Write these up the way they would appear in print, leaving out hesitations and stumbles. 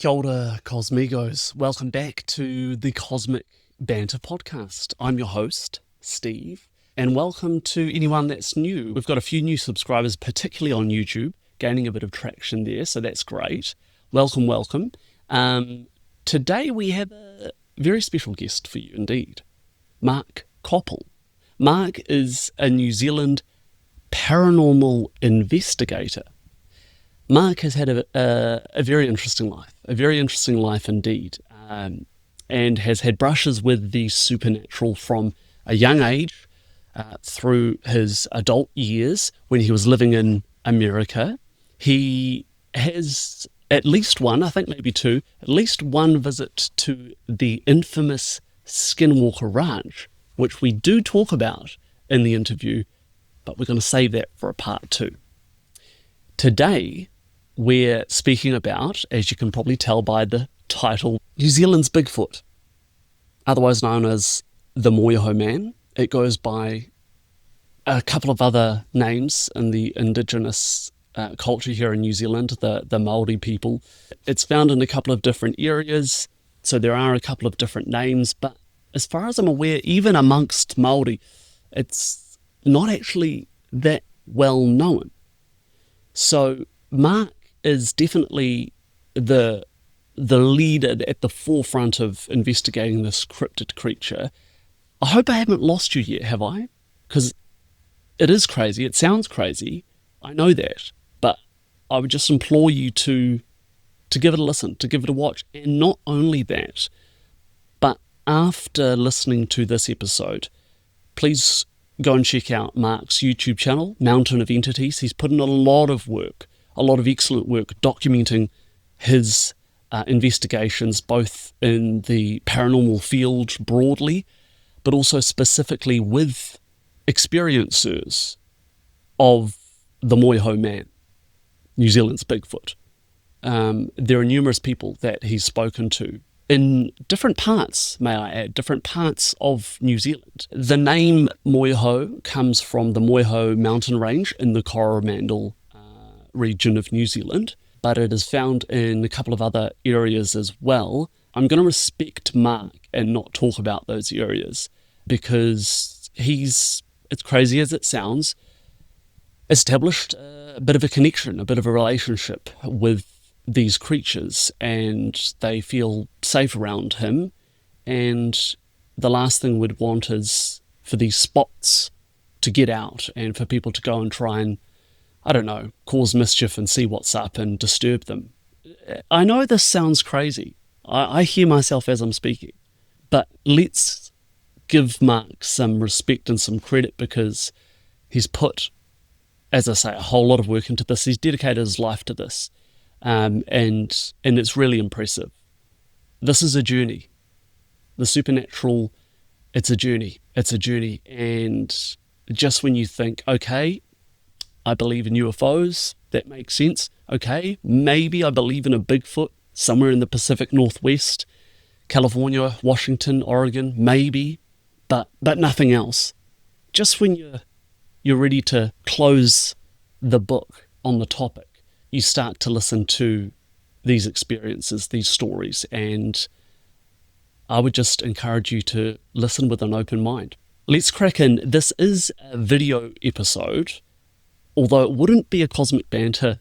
Kia ora, Cosmigos. Welcome back to the Cosmic Banter Podcast. I'm your host, Steve, and welcome to anyone that's new. We've got a few new subscribers, particularly on YouTube, gaining a bit of traction there, so that's great. Welcome, welcome. Today we have a very special guest for you indeed, Marc Coppell. Marc is a New Zealand paranormal investigator. Marc has had a very interesting life indeed, and has had brushes with the supernatural from a young age through his adult years when he was living in America. He has at least one, I think maybe two, at least one visit to the infamous Skinwalker Ranch, which we do talk about in the interview, but we're going to save that for a part two. Today, we're speaking about, as you can probably tell by the title, New Zealand's Bigfoot, otherwise known as the Moehau Man. It goes by a couple of other names in the indigenous culture here in New Zealand, the Maōri people. It's found in a couple of different areas, so there are a couple of different names, but as far as I'm aware, even amongst Maōri, it's not actually that well known. So Marc is definitely the leader at the forefront of investigating this cryptid creature. I hope I haven't lost you yet, have I? Because it is crazy. It sounds crazy. I know that. But I would just implore you to give it a listen, to give it a watch. And not only that, but after listening to this episode, please go and check out Marc's YouTube channel, Mountain of Entities. He's put in a lot of work, a lot of excellent work documenting his investigations, both in the paranormal field broadly, but also specifically with experiencers of the Moehau Man, New Zealand's Bigfoot. There are numerous people that he's spoken to in different parts, may I add, different parts of New Zealand. The name Moehau comes from the Moehau Mountain Range in the Coromandel region of New Zealand, but it is found in a couple of other areas as well. I'm going to respect Marc and not talk about those areas because he's, as crazy as it sounds, established a bit of a connection, a bit of a relationship with these creatures, and they feel safe around him. And the last thing we'd want is for these spots to get out and for people to go and try and, I don't know, cause mischief and see what's up and disturb them. I know this sounds crazy. I hear myself as I'm speaking. But let's give Marc some respect and some credit because he's put, as I say, a whole lot of work into this. He's dedicated his life to this. And it's really impressive. This is a journey. The supernatural, it's a journey. It's a journey. And just when you think, okay, I believe in UFOs, that makes sense. Okay, maybe I believe in a Bigfoot somewhere in the Pacific Northwest, California, Washington, Oregon, maybe, but nothing else. Just when you're ready to close the book on the topic, you start to listen to these experiences, these stories, and I would just encourage you to listen with an open mind. Let's crack in. This is a video episode, although it wouldn't be a Cosmic Banter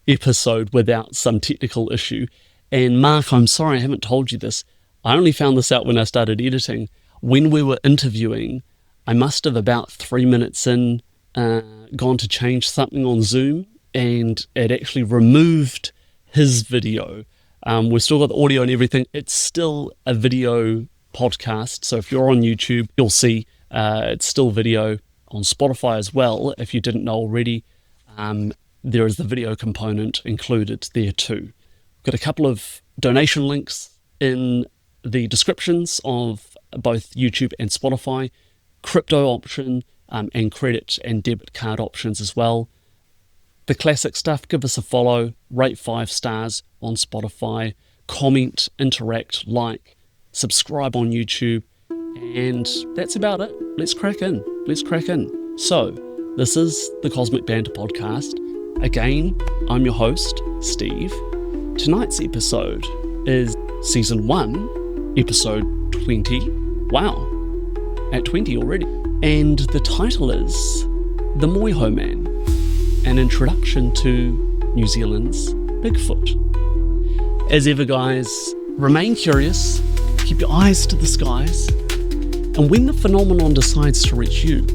episode without some technical issue. And Marc, I'm sorry I haven't told you this. I only found this out when I started editing. When we were interviewing, I must have about 3 minutes in gone to change something on Zoom, and it actually removed his video. We've still got the audio and everything. It's still a video podcast, so if you're on YouTube, you'll see it's still video. On Spotify as well, if you didn't know already, there is the video component included there too. We've got a couple of donation links in the descriptions of both YouTube and Spotify, crypto option, and credit and debit card options as well. The classic stuff, give us a follow, rate 5 stars on Spotify, comment, interact, like, subscribe on YouTube, and that's about it. Let's crack in. So, this is the Cosmic Banter Podcast. Again, I'm your host, Steve, tonight's episode is Season 1, Episode 20. Wow, at 20 already. And the title is The Moehau Man, an introduction to New Zealand's Bigfoot. As ever, guys, remain curious, keep your eyes to the skies, and when the phenomenon decides to reach you,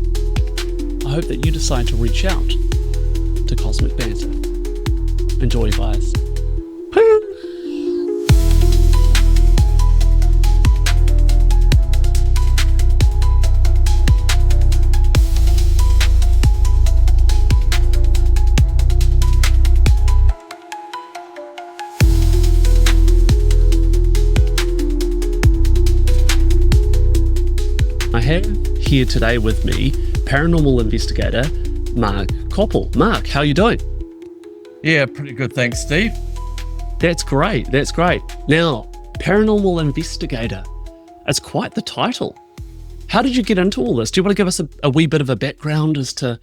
I hope that you decide to reach out to Cosmic Banter. Enjoy, guys. I have here today with me paranormal investigator Marc Coppell. Marc, how are you doing? Yeah, pretty good, thanks, Steve. That's great. Now, paranormal investigator, it's quite the title. How did you get into all this? Do you want to give us a wee bit of a background as to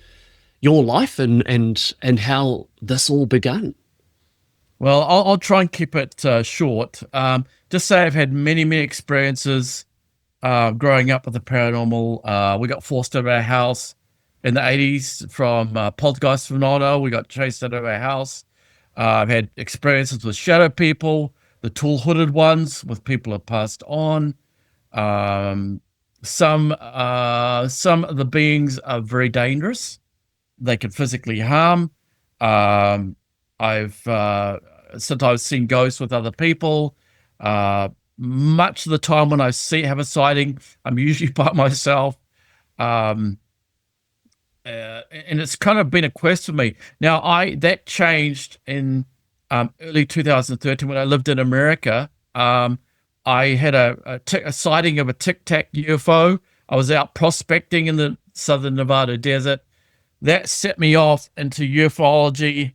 your life and how this all began? Well, I'll try and keep it short. Just say I've had many experiences growing up with the paranormal. We got forced out of our house in the 80s from poltergeist phenomena. We got chased out of our house. I've had experiences with shadow people, the tall hooded ones with people who have passed on. Some of the beings are very dangerous. They can physically harm. I've sometimes seen ghosts with other people. Much of the time when I have a sighting, I'm usually by myself. And it's kind of been a quest for me. Now, that changed in early 2013 when I lived in America. I had a sighting of a Tic Tac UFO. I was out prospecting in the southern Nevada desert. That set me off into ufology.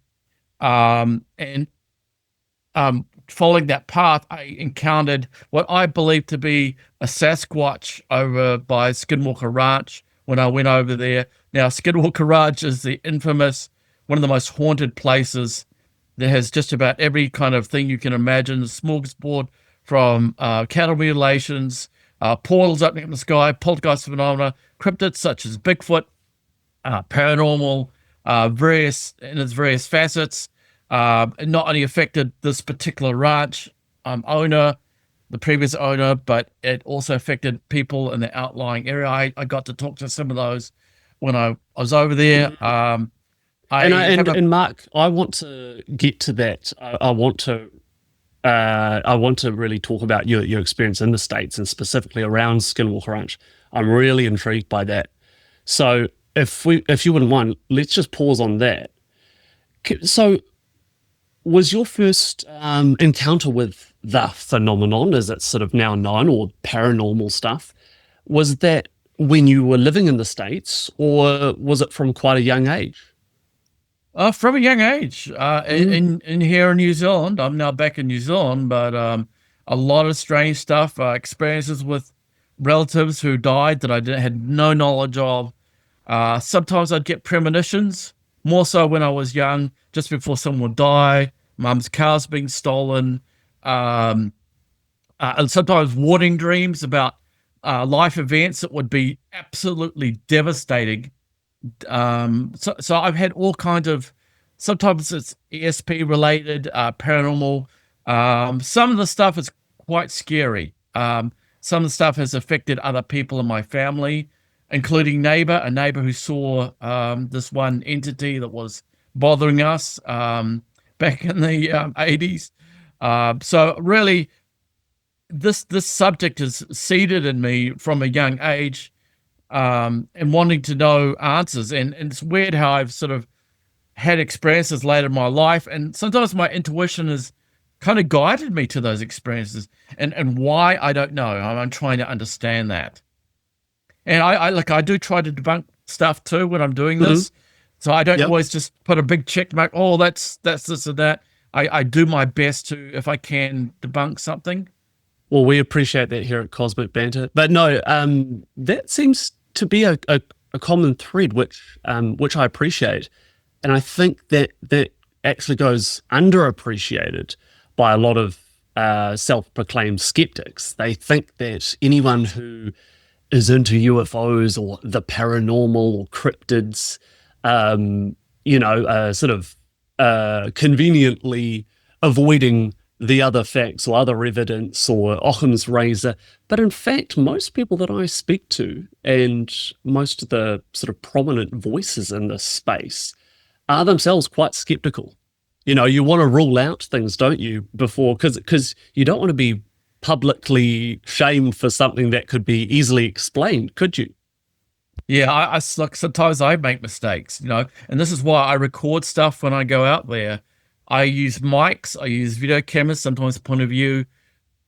And following that path, I encountered what I believe to be a Sasquatch over by Skinwalker Ranch when I went over there. Now, Skinwalker Ranch is the infamous, one of the most haunted places that has just about every kind of thing you can imagine. A smorgasbord from cattle mutilations, portals opening up in the sky, poltergeist phenomena, cryptids such as Bigfoot, paranormal, in its various facets. It not only affected this particular ranch owner, the previous owner, but it also affected people in the outlying area. I got to talk to some of those when I was over there. And Marc, I want to get to that. I want to really talk about your experience in the States and specifically around Skinwalker Ranch. I'm really intrigued by that. So if you wouldn't mind, let's just pause on that. So, was your first encounter with the phenomenon, as it's sort of now known, or paranormal stuff, was that when you were living in the States, or was it from quite a young age? From a young age, in here in New Zealand. I'm now back in New Zealand, but a lot of strange stuff, experiences with relatives who died that I had no knowledge of. Sometimes I'd get premonitions, more so when I was young, just before someone would die. Mum's car's being stolen. And sometimes warning dreams about life events that would be absolutely devastating. So I've had all kinds of, sometimes it's ESP related, paranormal. Some of the stuff is quite scary. Some of the stuff has affected other people in my family, including a neighbor who saw this one entity that was bothering us back in the 80s. So really, this subject is seeded in me from a young age, and wanting to know answers. And it's weird how I've sort of had experiences later in my life, and sometimes my intuition has kind of guided me to those experiences. And why, I don't know. I'm trying to understand that. And I do try to debunk stuff too when I'm doing this. So I don't always just put a big check mark. Oh, that's this or that. I do my best to, if I can, debunk something. Well, we appreciate that here at Cosmic Banter. But no, that seems to be a common thread, which I appreciate. And I think that actually goes underappreciated by a lot of self-proclaimed skeptics. They think that anyone who is into UFOs or the paranormal or cryptids, sort of conveniently avoiding the other facts or other evidence or Occam's razor. But in fact, most people that I speak to and most of the sort of prominent voices in this space are themselves quite skeptical. You want to rule out things, don't you, before, because you don't want to be publicly shamed for something that could be easily explained, could you? Yeah, I like sometimes I make mistakes, and this is why I record stuff when I go out there. I use mics, I use video cameras, sometimes point of view.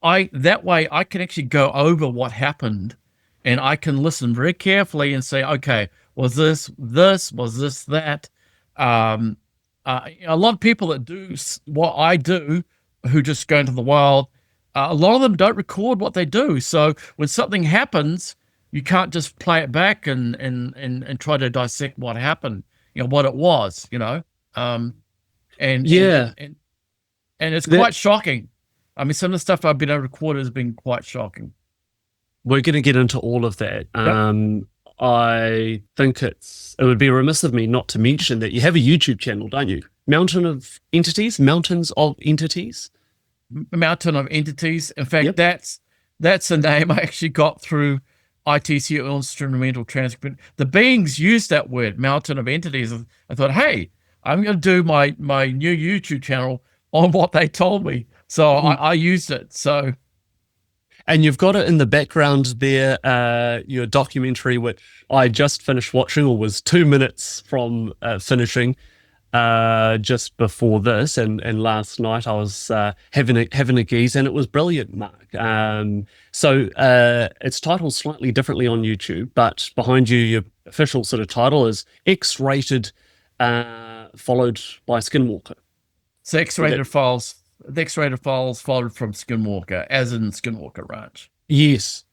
That way I can actually go over what happened, and I can listen very carefully and say, okay, was this, was this, that? A lot of people that do what I do, who just go into the wild, a lot of them don't record what they do. So when something happens, you can't just play it back and try to dissect what happened, what it was, and it's quite shocking. I mean, some of the stuff I've been able to record has been quite shocking. We're going to get into all of that. Yep. I think it would be remiss of me not to mention that you have a YouTube channel, don't you? Mountains of Entities. Mountain of Entities. In fact, yep. That's a name I actually got through ITC instrumental transcript. The beings used that word, Mountain of Entities. I thought, hey, I'm going to do my new YouTube channel on what they told me. So I used it. So. And you've got it in the background there, your documentary, which I just finished watching, or was 2 minutes from finishing, just before this. And last night I was having a gaze, and it was brilliant, Mark. So it's titled slightly differently on YouTube, but behind you, your official sort of title is X-rated, followed by Skinwalker. So X-rated files. The X-rated files followed from Skinwalker, as in Skinwalker Ranch. Yes.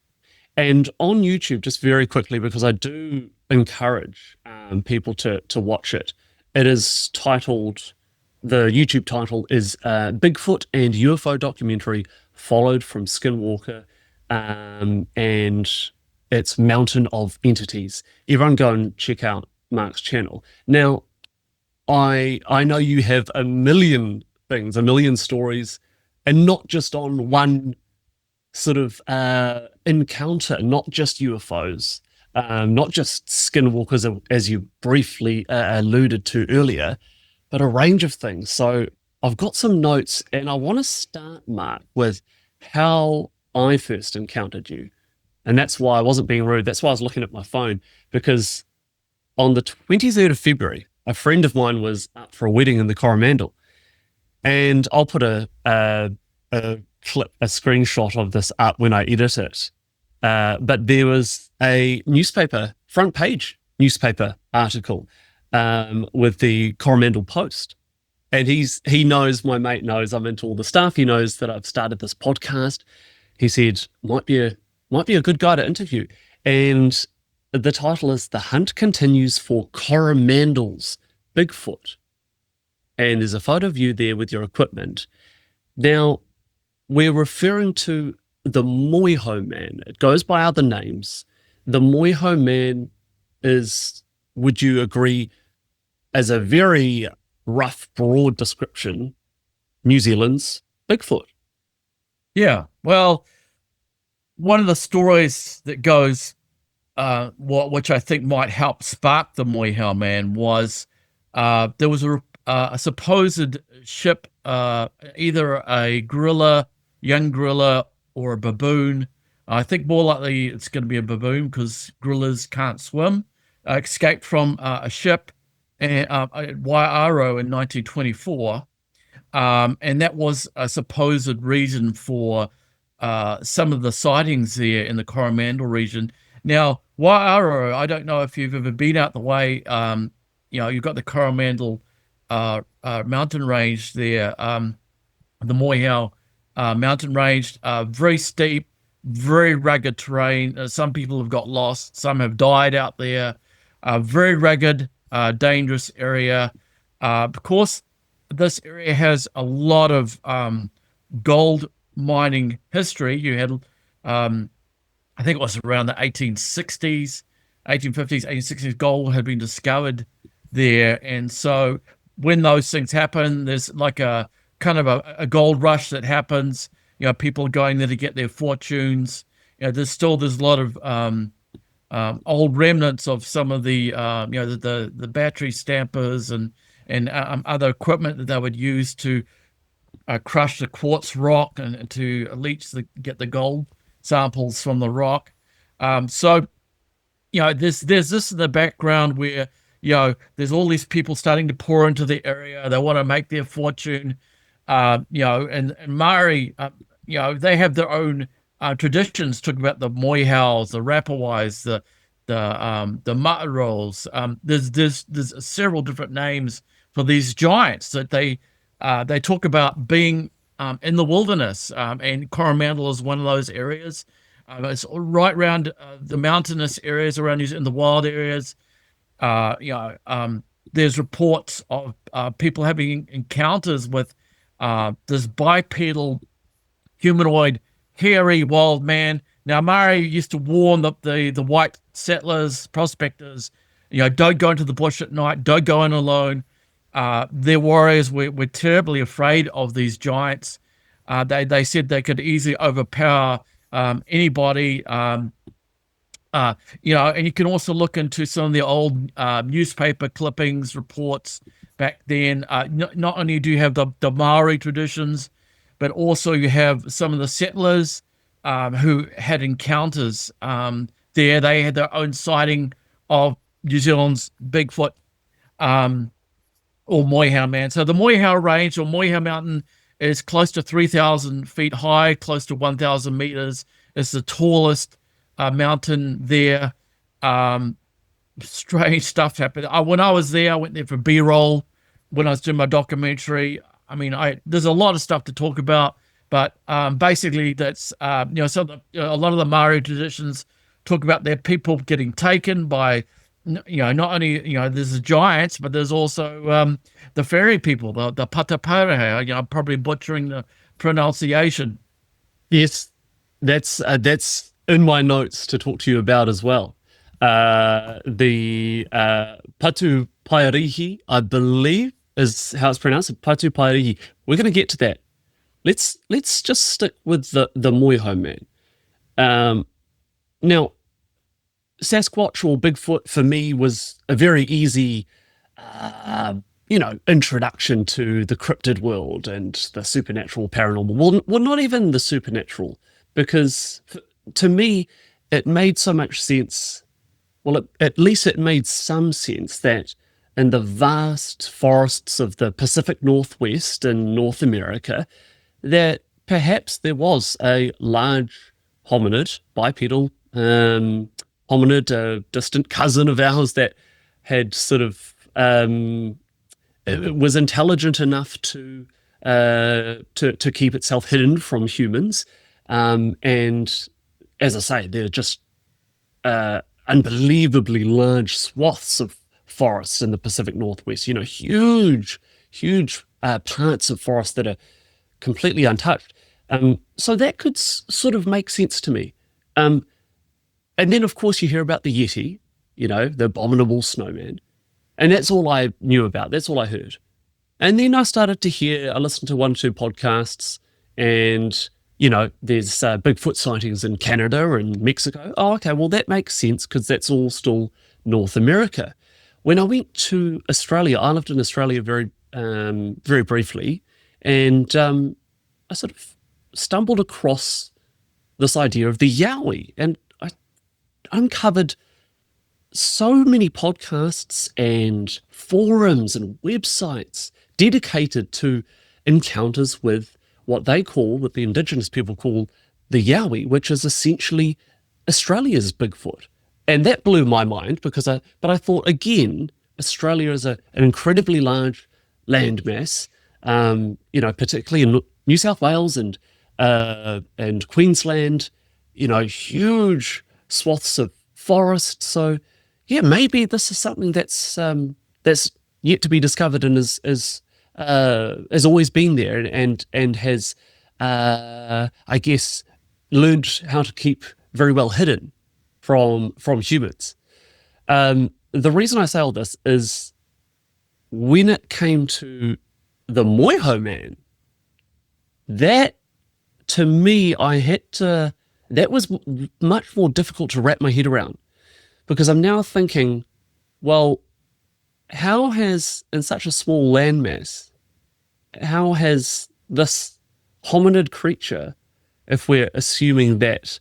And on YouTube, just very quickly, because I do encourage people to watch it, it is titled, the YouTube title is Bigfoot and UFO Documentary Followed from Skinwalker, and it's Mountain of Entities. Everyone go and check out Mark's channel. Now, I know you have a million things, a million stories, and not just on one sort of encounter, not just UFOs, not just skinwalkers, as you briefly alluded to earlier, but a range of things. So I've got some notes, and I want to start, Mark, with how I first encountered you. And that's why I wasn't being rude. That's why I was looking at my phone, because on the 23rd of February, a friend of mine was up for a wedding in the Coromandel. And I'll put a screenshot of this up when I edit it. But there was a front page newspaper article with the Coromandel Post. And he knows, my mate knows I'm into all the stuff. He knows that I've started this podcast. He said, might be a good guy to interview. And the title is The Hunt Continues for Coromandel's Bigfoot. And there's a photo of you there with your equipment. Now, we're referring to the Moehau Man. It goes by other names. The Moehau Man is, would you agree, as a very rough, broad description, New Zealand's Bigfoot? Yeah. Well, one of the stories that goes, which I think might help spark the Moehau Man, was there was a supposed ship, either a gorilla, young gorilla, or a baboon. I think more likely it's going to be a baboon because gorillas can't swim. Escaped from a ship at Waiaro in 1924. And that was a supposed reason for some of the sightings there in the Coromandel region. Now, Waiaro, I don't know if you've ever been out the way. You've got the Coromandel mountain range there, the Moehau mountain range, very steep, very rugged terrain. Some people have got lost, some have died out there. Very rugged, dangerous area. Of course, this area has a lot of gold mining history. You had, I think it was around the 1860s, 1850s, 1860s, gold had been discovered there. And so when those things happen, there's like a kind of a gold rush that happens. People going there to get their fortunes. There's a lot of old remnants of some of the the battery stampers and other equipment that they would use to crush the quartz rock and to get the gold samples from the rock. So there's this in the background where there's all these people starting to pour into the area. They want to make their fortune. And Maori, they have their own traditions. Talk about the Moehau's, the Rapawais, the Mataros. There's several different names for these giants that they talk about being in the wilderness, and Coromandel is one of those areas. It's right around the mountainous areas around in the wild areas. There's reports of people having encounters with this bipedal humanoid hairy wild man. Now, Maori used to warn the white settlers, prospectors, don't go into the bush at night, don't go in alone. Their warriors were terribly afraid of these giants. They said they could easily overpower anybody. And you can also look into some of the old newspaper clippings, reports back then. Not only do you have the Maori traditions, but also you have some of the settlers who had encounters there. They had their own sighting of New Zealand's Bigfoot or Moehau Man. So the Moehau Range or Moehau Mountain is close to 3,000 feet high, close to 1,000 meters. It's the tallest mountain there. Strange stuff happened. When I was there, I went there for B-roll when I was doing my documentary. I mean, there's a lot of stuff to talk about, but basically that's a lot of the Maori traditions talk about their people getting taken by, not only there's the giants, but there's also the fairy people, the Patapare. I'm probably butchering the pronunciation. Yes, that's in my notes to talk to you about as well. The Patu Pairihi, I believe, is how it's pronounced. Patu Pairihi. We're going to get to that. Let's just stick with the Moehau Man. Now, Sasquatch or Bigfoot for me was a very easy, introduction to the cryptid world and the supernatural, paranormal. Well, not even the supernatural, because to me, it made so much sense. Well, at least it made some sense that in the vast forests of the Pacific Northwest in North America, that perhaps there was a large hominid, bipedal hominid, a distant cousin of ours that had sort of it was intelligent enough to keep itself hidden from humans, and as I say, they're just unbelievably large swaths of forests in the Pacific Northwest. Huge parts of forest that are completely untouched. So that could sort of make sense to me. And then, of course, you hear about the Yeti, the abominable snowman. And that's all I knew about. That's all I heard. And then I listened to one or two podcasts, and, there's Bigfoot sightings in Canada and Mexico. Oh, okay, well, that makes sense because that's all still North America. When I went to Australia, I lived in Australia very, very briefly, and I sort of stumbled across this idea of the Yowie, and I uncovered so many podcasts and forums and websites dedicated to encounters with what the Indigenous people call the Yowie, which is essentially Australia's Bigfoot. And that blew my mind because I thought, again, Australia is an incredibly large landmass, particularly in New South Wales and Queensland, huge swaths of forest. So, yeah, maybe this is something that's yet to be discovered and has always been there and has I guess, learned how to keep very well hidden from humans. The reason I say all this is when it came to the Moehau Man, that to me, that was much more difficult to wrap my head around, because I'm now thinking, well, how has, in such a small landmass, how has this hominid creature, if we're assuming that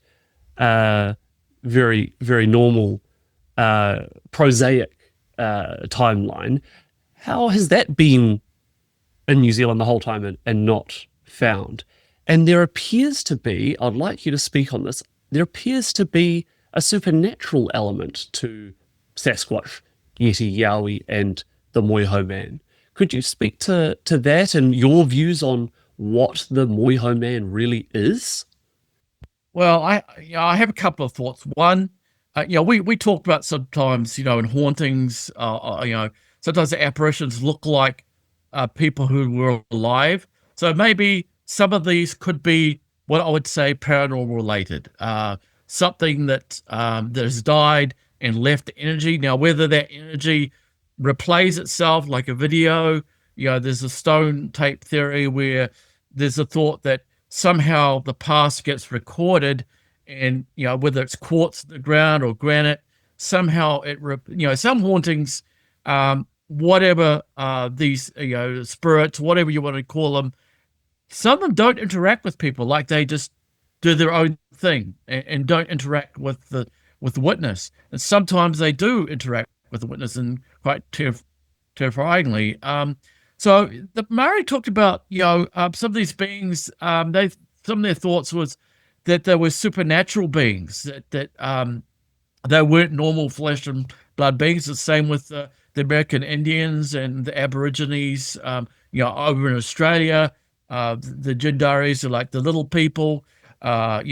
very, very normal, prosaic timeline, how has that been in New Zealand the whole time and not found? And there appears to be, I'd like you to speak on this, there appears to be a supernatural element to Sasquatch, Yeti, Yowie, and the Moehau Man. Could you speak to that and your views on what the Moehau Man really is? Well, I have a couple of thoughts. One, we talk about sometimes, in hauntings, sometimes the apparitions look like people who were alive. So maybe some of these could be what I would say paranormal related, something that has died and left energy. Now, whether that energy replays itself like a video, there's a stone tape theory where there's a thought that somehow the past gets recorded, and whether it's quartz in the ground or granite, somehow some hauntings, whatever these spirits, whatever you want to call them, some of them don't interact with people, like they just do their own thing and don't interact with the witness. And sometimes they do interact with the witness, and quite terrifyingly. So the Maori talked about some of these beings. Some of their thoughts was that they were supernatural beings, that they weren't normal flesh and blood beings. The same with the American Indians and the Aborigines. Over in Australia, the Jindaris are like the little people. Some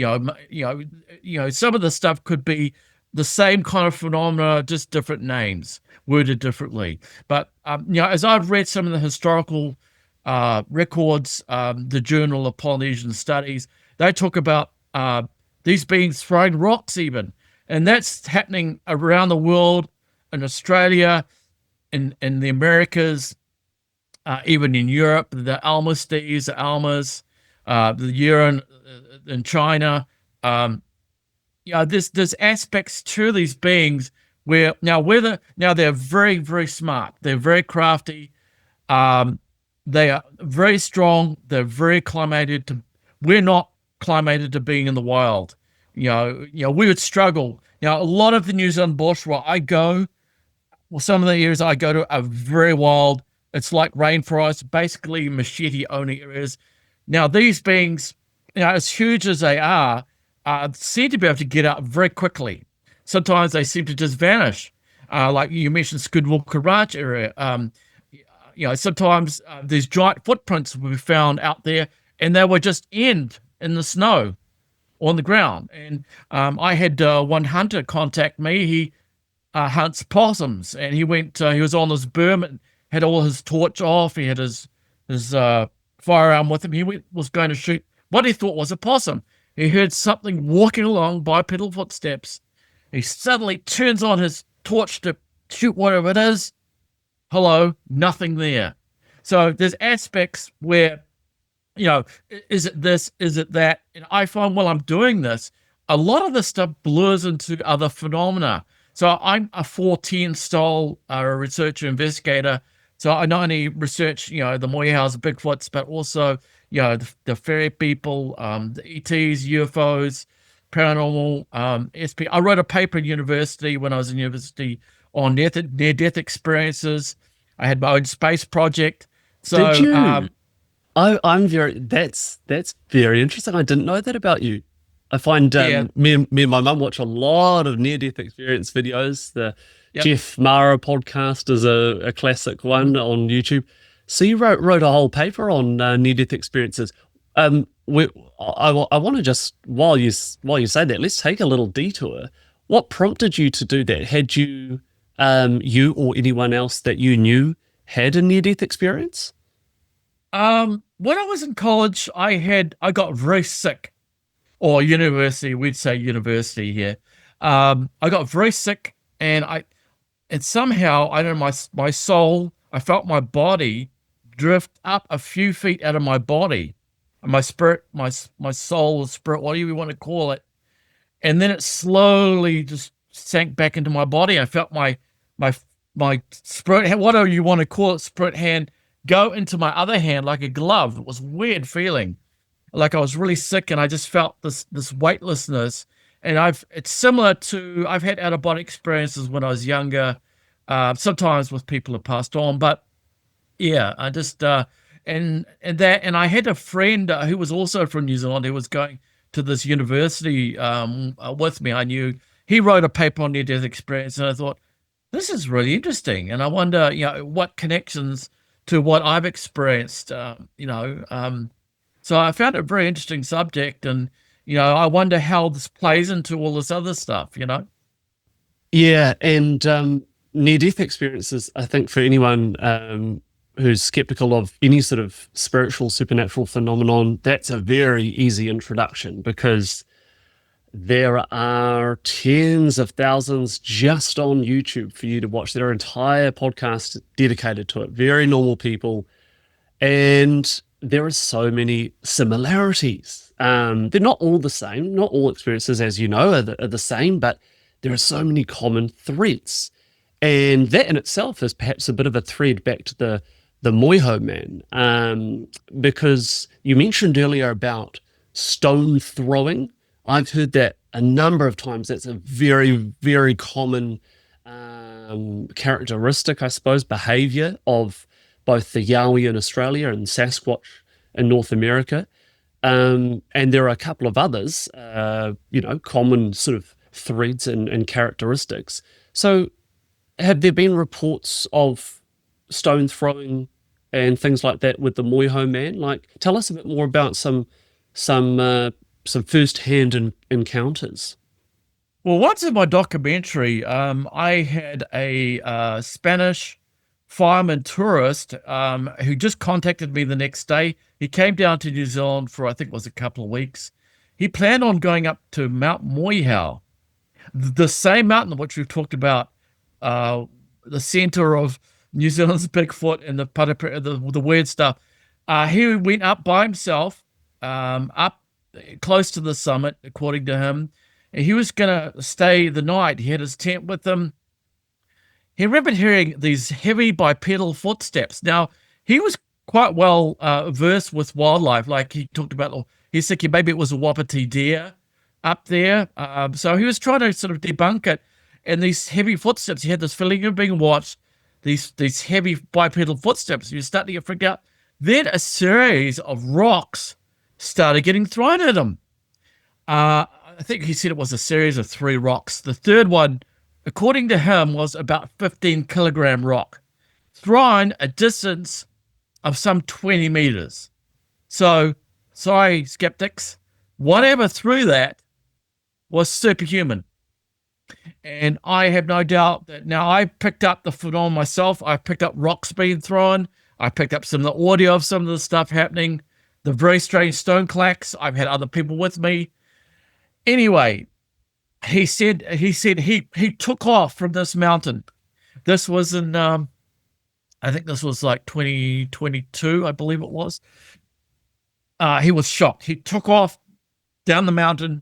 of the stuff could be the same kind of phenomena, just different names, worded differently. But as I've read some of the historical records, the Journal of Polynesian Studies, they talk about these beings throwing rocks even. And that's happening around the world, in Australia, in the Americas, even in Europe, the Almasties, the Almas, the Yuran in China. There's aspects to these beings where now they're very, very smart. They're very crafty. They are very strong. They're very acclimated to. We're not acclimated to being in the wild. We would struggle. A lot of the New Zealand bush where I go, some of the areas I go to are very wild. It's like rainforest, basically machete-only areas. Now, these beings, as huge as they are, seem to be able to get out very quickly. Sometimes they seem to just vanish. Like you mentioned, Skinwalker Ranch area. Sometimes these giant footprints were found out there, and they were just in the snow on the ground. And I had one hunter contact me. He hunts possums, and he was on his berm and had all his torch off. He had his firearm with him. He was going to shoot what he thought was a possum. He heard something walking along bipedal footsteps. He suddenly turns on his torch to shoot whatever it is. Hello, nothing there. So there's aspects where, is it this, is it that? And I find while I'm doing this, a lot of this stuff blurs into other phenomena. So I'm a 410 style researcher investigator. So I not only research, the Moehau's, Bigfoots, but also, the fairy people, the ETs, UFOs, paranormal, SP. I wrote a paper in university when I was in university on near-death experiences. I had my own space project. So, did you? That's very interesting. I didn't know that about you. I find me and my mum watch a lot of near-death experience videos. The Jeff Mara podcast is a classic one on YouTube. So you wrote a whole paper on near-death experiences. I want to just, while you say that, let's take a little detour. What prompted you to do that? Had you or anyone else that you knew had a near-death experience? When I was in college, I got very sick, or university. We'd say university here. I got very sick, and somehow I don't know my soul. I felt my body drift up a few feet out of my body, and my spirit, my soul, spirit, whatever you want to call it, and then it slowly just sank back into my body. I felt my my spirit, whatever you want to call it, spirit hand go into my other hand like a glove. It was a weird feeling, like I was really sick, and I just felt this weightlessness. And it's similar to I've had out of body experiences when I was younger, sometimes with people who passed on, but yeah, I just and I had a friend who was also from New Zealand who was going to this university with me. I knew he wrote a paper on near-death experience, and I thought this is really interesting, and I wonder, what connections to what I've experienced, So I found it a very interesting subject, and I wonder how this plays into all this other stuff. Yeah, and near-death experiences, I think for anyone who's skeptical of any sort of spiritual, supernatural phenomenon, that's a very easy introduction, because there are tens of thousands just on YouTube for you to watch. There are entire podcasts dedicated to it, very normal people, and there are so many similarities. They're not all the same. Not all experiences, as you know, are the same, but there are so many common threads. And that in itself is perhaps a bit of a thread back to the Moehau Man, because you mentioned earlier about stone throwing. I've heard that a number of times. That's a very, very common characteristic, I suppose, behavior of both the Yowie in Australia and Sasquatch in North America. And there are a couple of others, common sort of threads and characteristics. So have there been reports of stone throwing and things like that with the Moehau Man? Like, tell us a bit more about some first-hand encounters. Well, once in my documentary, I had a Spanish fireman tourist who just contacted me the next day. He came down to New Zealand for, I think it was a couple of weeks. He planned on going up to Mount Moehau, the same mountain which we've talked about, the center of New Zealand's Bigfoot and the weird stuff. He went up by himself, up close to the summit, according to him. And he was going to stay the night. He had his tent with him. He remembered hearing these heavy bipedal footsteps. Now, he was quite well versed with wildlife. Like he talked about, he's thinking maybe it was a wapiti deer up there. So he was trying to sort of debunk it. And these heavy footsteps, he had this feeling of being watched, these heavy bipedal footsteps. He was starting to freak out. Then a series of rocks started getting thrown at him. I think he said it was a series of 3 rocks. The third one, according to him, was about 15-kilogram rock, thrown a distance of some 20 meters. So, sorry, skeptics, whatever threw that was superhuman. And I have no doubt that now I picked up the phenomenon myself. I picked up rocks being thrown. I picked up some of the audio of some of the stuff happening, the very strange stone clacks. I've had other people with me. Anyway, he said he took off from this mountain. This was in, I think this was like 2022, I believe it was. He was shocked. He took off down the mountain.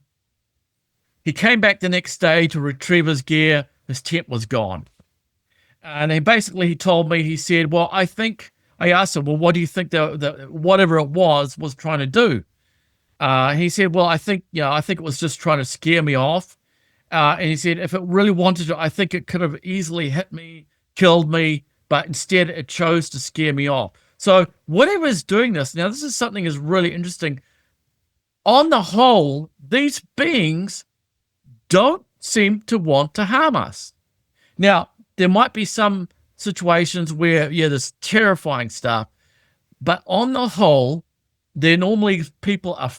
He came back the next day to retrieve his gear. His tent was gone. And he told me, he said, well, I asked him, well, what do you think the whatever it was trying to do? He said, well, I think it was just trying to scare me off. And he said, if it really wanted to, I think it could have easily hit me, killed me, but instead it chose to scare me off. So whatever is doing this, now this is something that's really interesting. On the whole, these beings don't seem to want to harm us. Now, there might be some situations where, there's terrifying stuff, but on the whole, they're normally people are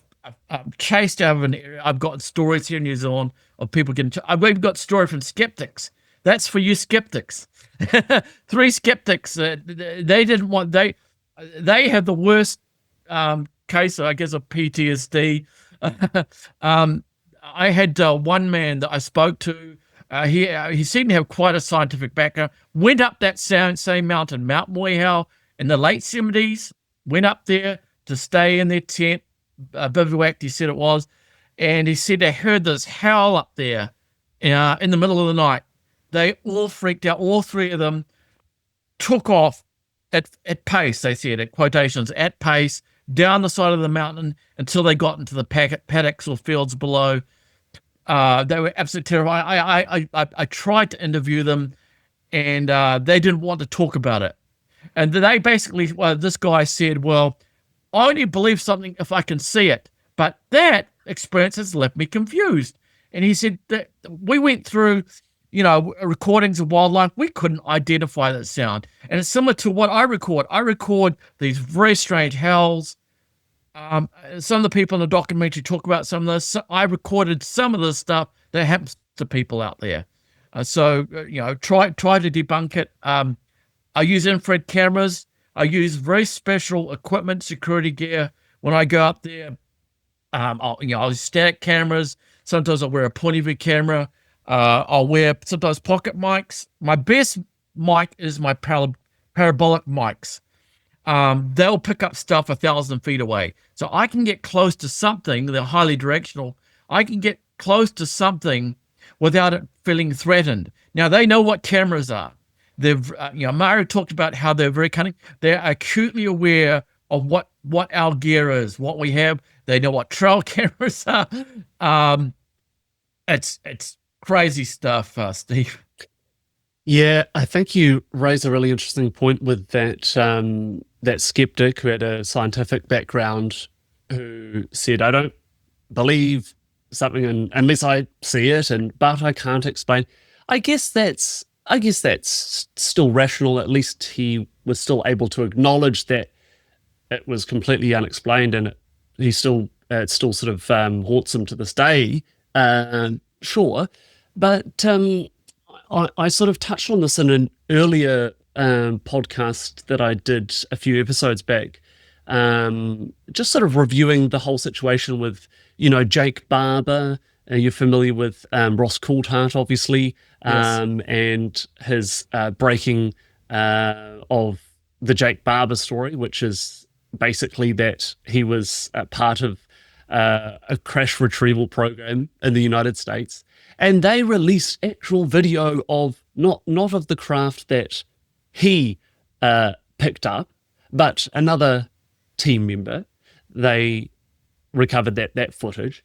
chased out of an area. I've got stories here in New Zealand of people getting. I've even got story from skeptics. That's for you skeptics. 3 skeptics. They didn't want. they have the worst case, I guess, of PTSD. I had one man that I spoke to. He seemed to have quite a scientific background. Went up that same mountain, Mount Moehau, in the late 70s. Went up there to stay in their tent, bivouac, he said it was. And he said they heard this howl up there in the middle of the night. They all freaked out. All three of them took off at pace, they said, at quotations, at pace, down the side of the mountain until they got into the paddocks or fields below. They were absolutely terrified. I tried to interview them, and they didn't want to talk about it. And they basically, this guy said, well, I only believe something if I can see it. But that experience has left me confused. And he said that we went through, recordings of wildlife. We couldn't identify that sound. And it's similar to what I record. I record these very strange howls. Some of the people in the documentary talk about some of this. I recorded some of the stuff that happens to people out there. So try to debunk it. I use infrared cameras. I use very special equipment, security gear when I go up there. I'll use static cameras. Sometimes I'll wear a point of view camera. I'll wear sometimes pocket mics. My best mic is my parabolic mics. They'll pick up stuff 1,000 feet away. So I can get close to something. They're highly directional. I can get close to something without it feeling threatened. Now, they know what cameras are. They've, Maōri talked about how they're very cunning. They're acutely aware of what our gear is, what we have. They know what trail cameras are. It's crazy stuff, Steve. Yeah, I think you raise a really interesting point with that skeptic who had a scientific background who said, I don't believe something unless I see it, but I can't explain. I guess that's still rational. At least he was still able to acknowledge that it was completely unexplained, and it still sort of haunts him to this day. Sure, but I sort of touched on this in an earlier podcast that I did a few episodes back, just sort of reviewing the whole situation with, Jake Barber. You're familiar with Ross Coulthart, obviously, Yes. And his breaking of the Jake Barber story, which is basically that he was part of a crash retrieval program in the United States. And they released actual video of not of the craft that he picked up, but another team member. They recovered that footage.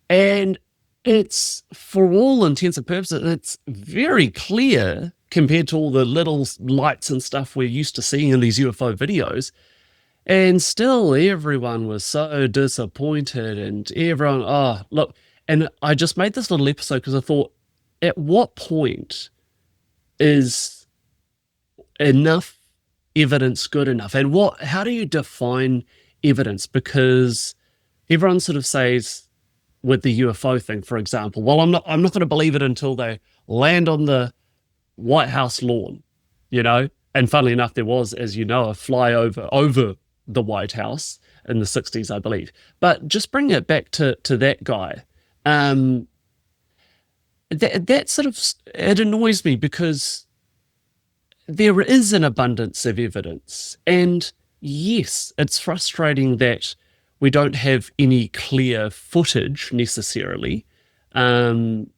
And it's, for all intents and purposes, it's very clear compared to all the little lights and stuff we're used to seeing in these UFO videos. And still everyone was so disappointed, and everyone, oh, look. And I just made this little episode because I thought, at what point is enough evidence good enough? And how do you define evidence? Because everyone sort of says, with the UFO thing, for example, well, I'm not going to believe it until they land on the White House lawn, And funnily enough, there was, as you know, a flyover over the White House in the 60s, I believe. But just bring it back to that guy. That sort of, it annoys me because there is an abundance of evidence. And yes, it's frustrating that we don't have any clear footage necessarily. But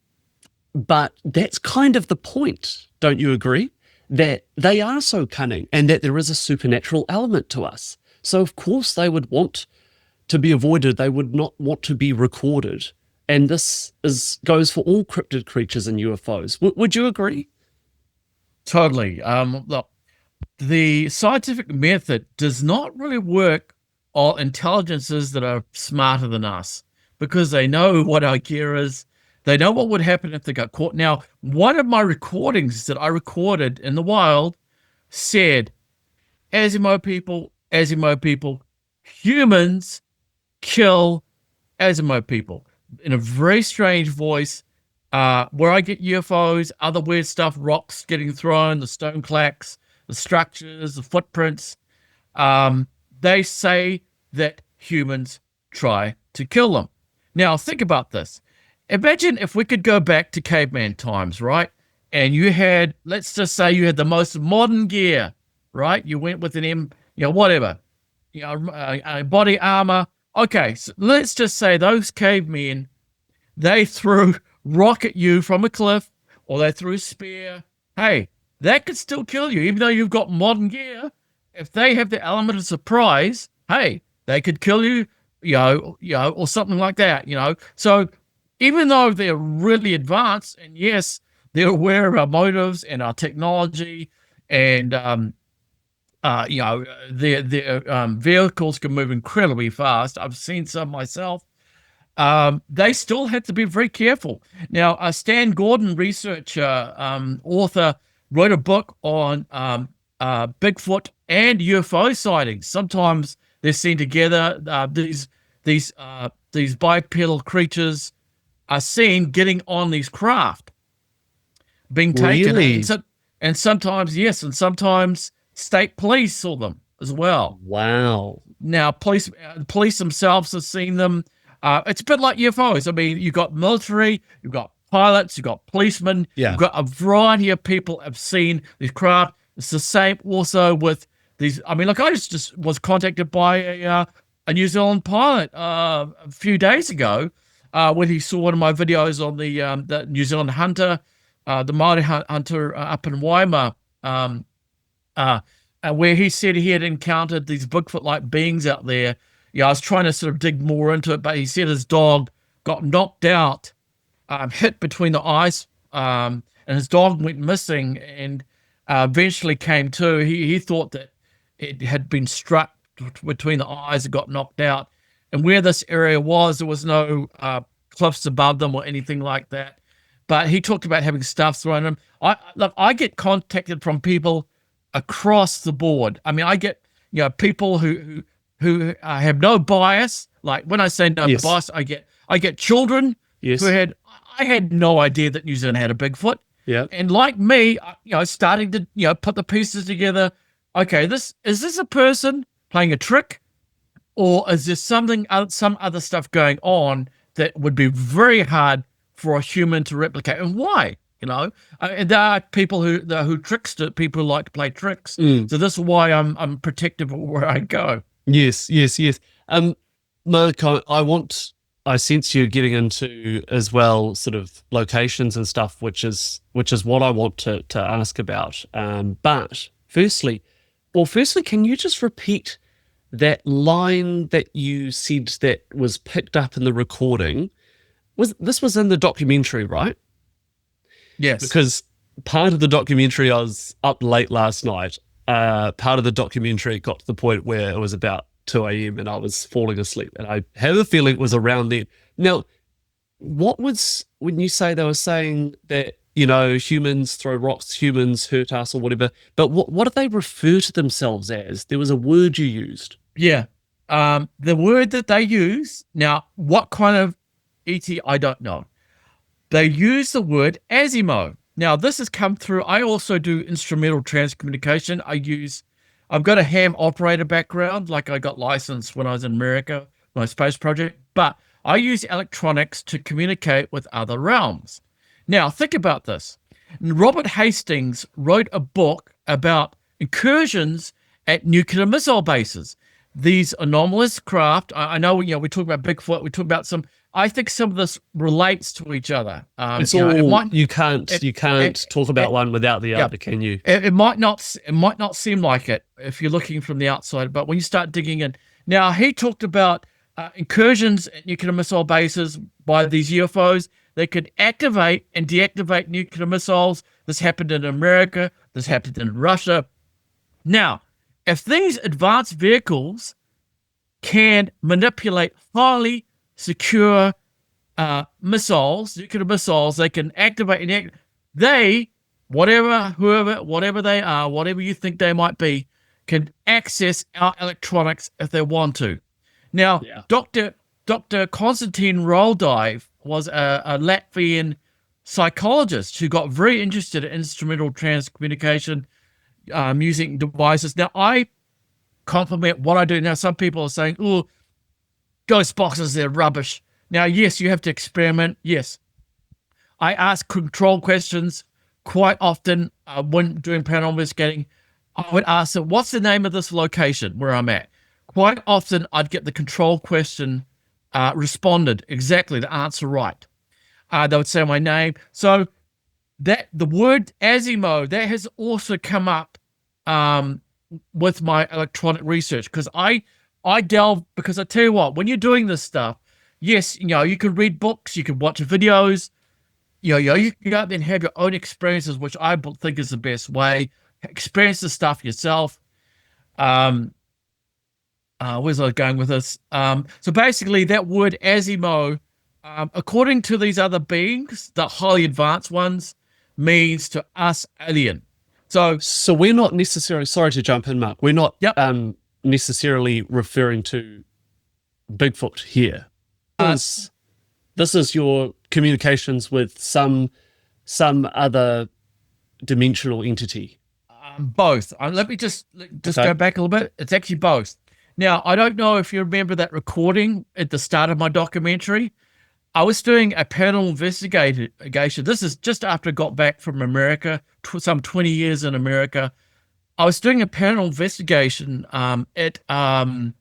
that's kind of the point, don't you agree? That they are so cunning and that there is a supernatural element to us. So of course they would want to be avoided. They would not want to be recorded. And this goes for all cryptid creatures and UFOs. Would you agree? Totally. Look, the scientific method does not really work on intelligences that are smarter than us, because they know what our gear is. They know what would happen if they got caught. Now, one of my recordings that I recorded in the wild said, Asimo people, humans kill Asimo people, in a very strange voice. Where I get UFOs, other weird stuff, rocks getting thrown, the stone clacks, the structures, the footprints. they say that humans try to kill them. Now, think about this. Imagine if we could go back to caveman times, right? And you had, let's just say you had the most modern gear, right? You went with whatever, body armor. Okay, so let's just say those cavemen, they threw rock at you from a cliff, or they threw a spear. Hey, that could still kill you, even though you've got modern gear. If they have the element of surprise, hey, they could kill you, or something like that, So even though they're really advanced, and yes, they're aware of our motives and our technology, and their vehicles can move incredibly fast. I've seen some myself. They still had to be very careful. Now, a Stan Gordon researcher, author, wrote a book on Bigfoot and UFO sightings. Sometimes they're seen together. These bipedal creatures are seen getting on these craft, being taken. Really? And sometimes, yes, and sometimes state police saw them as well. Wow. Now, police themselves have seen them. It's a bit like UFOs. I mean, you've got military, you've got pilots, you've got policemen, Yeah. you've got a variety of people have seen these craft. It's the same also with these. I mean, like I just was contacted by a New Zealand pilot a few days ago when he saw one of my videos on the New Zealand hunter, the Maori hunter up in Waima, where he said he had encountered these Bigfoot-like beings out there. I was trying to sort of dig more into it, but he said his dog got knocked out, hit between the eyes, and his dog went missing and eventually came to. He thought that it had been struck between the eyes and got knocked out. And where this area was, there was no cliffs above them or anything like that. But he talked about having stuff thrown at him. I get contacted from people across the board. I mean, I get people who have no bias. Like when I say no Yes. bias, I get children Yes. who I had no idea that New Zealand had a Bigfoot. Yeah. And like me, starting to put the pieces together. Okay, is this a person playing a trick, or is there some other stuff going on that would be very hard for a human to replicate? And why? And there are people who trickster, people who like to play tricks. So this is why I'm protective of where I go. Yes. Mark, I sense you getting into as well sort of locations and stuff, which is what I want to ask about. But firstly, can you just repeat that line that you said that was picked up in the recording? This was in the documentary, right? Yes. Because part of the documentary, I was up late last night. Part of the documentary got to the point where it was about 2 a.m. and I was falling asleep. And I have a feeling it was around then. Now, when you say they were saying that, humans throw rocks, humans hurt us or whatever, but what do they refer to themselves as? There was a word you used. Yeah. The word that they use, now, what kind of ET, I don't know. They use the word Asimo. Now, this has come through. I also do instrumental transcommunication. I've got a ham operator background, like I got licensed when I was in America, my space project, but I use electronics to communicate with other realms. Now, think about this. Robert Hastings wrote a book about incursions at nuclear missile bases. These anomalous craft, I know, we talk about Bigfoot, we talk about I think some of this relates to each other. You can't talk about one without the other, can you? It might not seem like it if you're looking from the outside, but when you start digging in. Now, he talked about incursions at nuclear missile bases by these UFOs. They could activate and deactivate nuclear missiles. This happened in America. This happened in Russia. Now, if these advanced vehicles can manipulate highly secure missiles, nuclear missiles, they can activate and whatever they are, whatever you think they might be, can access our electronics if they want to. Now, yeah. Dr. Konstantin Roldive was a Latvian psychologist who got very interested in instrumental transcommunication using devices. Now, I compliment what I do. Now, some people are saying, oh, ghost boxes, they're rubbish. Now, yes, you have to experiment. Yes. I ask control questions quite often when doing paranormal investigating. I would ask them, what's the name of this location where I'm at? Quite often, I'd get the control question responded exactly, the answer right. They would say my name. So that the word Asimo, that has also come up with my electronic research, because I delve, because I tell you what, when you're doing this stuff, yes, you can read books, you can watch videos, you can go out there and have your own experiences, which I think is the best way. Experience the stuff yourself. Where's I going with this? So basically, that word Asimo, according to these other beings, the highly advanced ones, means to us alien. So we're not necessarily, sorry to jump in, Mark, we're not necessarily referring to Bigfoot here. This is your communications with some other dimensional entity. Both. Let me just go back a little bit. It's actually both. Now, I don't know if you remember that recording at the start of my documentary. I was doing a paranormal investigation. This is just after I got back from America, some 20 years in America. I was doing a paranormal investigation at an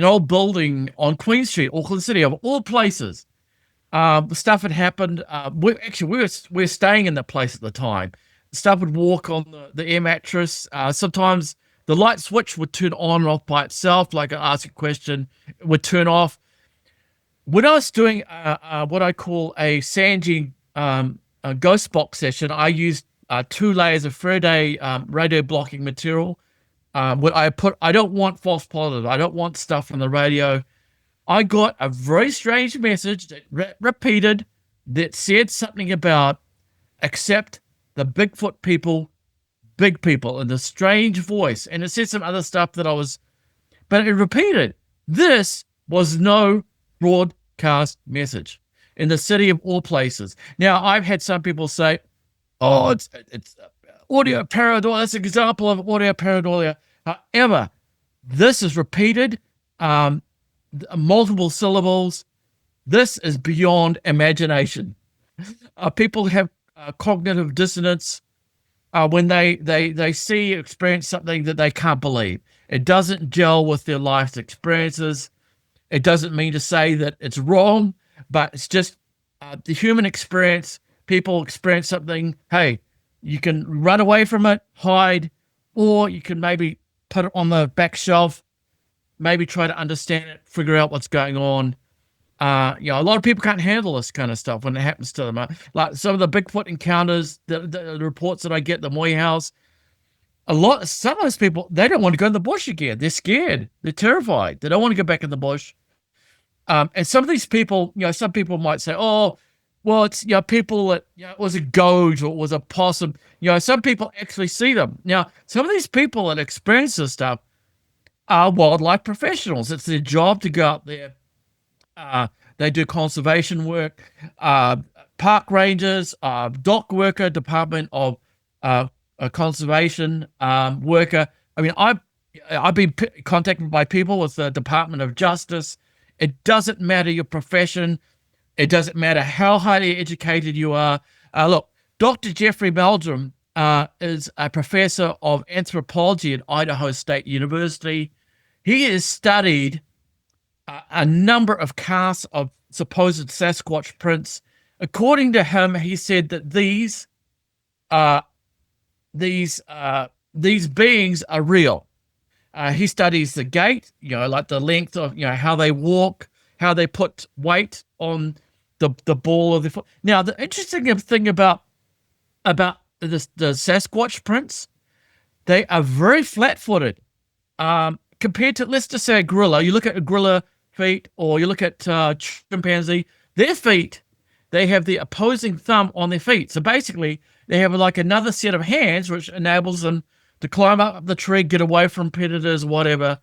old building on Queen Street, Auckland City, of all places. Stuff had happened. We were staying in that place at the time. Stuff would walk on the air mattress. Sometimes the light switch would turn on and off by itself, like I ask a question, it would turn off. When I was doing what I call a Sanji a ghost box session, I used 2 layers of Faraday radio blocking material. I don't want false positives. I don't want stuff from the radio. I got a very strange message that repeated that said something about accept the Bigfoot people, big people, in a strange voice. And it said some other stuff but it repeated. This was no broadcast message in the city of all places. Now, I've had some people say, oh, it's audio pareidolia. That's an example of audio pareidolia. However, this is repeated, multiple syllables. This is beyond imagination. People have cognitive dissonance when they see, experience something that they can't believe. It doesn't gel with their life's experiences. It doesn't mean to say that it's wrong, but it's just the human experience. People experience something. Hey, you can run away from it, hide, or you can maybe put it on the back shelf, maybe try to understand it, figure out what's going on. A lot of people can't handle this kind of stuff when it happens to them. Like some of the Bigfoot encounters, the reports that I get, the Moehau's, some of those people, they don't want to go in the bush again. They're scared. They're terrified. They don't want to go back in the bush. And some of these people, some people might say, oh, well, it's, people that, it was a goat or it was a possum. Some people actually see them. Now, some of these people that experience this stuff are wildlife professionals. It's their job to go out there. They do conservation work, park rangers, dock worker, Department of Conservation worker. I mean, I've been contacted by people with the Department of Justice. It doesn't matter your profession. It doesn't matter how highly educated you are. Look, Dr. Jeffrey Meldrum is a professor of anthropology at Idaho State University. He has studied a number of casts of supposed Sasquatch prints. According to him, he said that these beings are real. He studies the gait, like the length of, how they walk, how they put weight on the ball of the foot. Now, the interesting thing about the Sasquatch prints, they are very flat-footed. Compared to, let's just say, a gorilla. You look at a gorilla feet, or you look at chimpanzee, their feet, they have the opposing thumb on their feet. So basically, they have like another set of hands, which enables them to climb up the tree, get away from predators, whatever.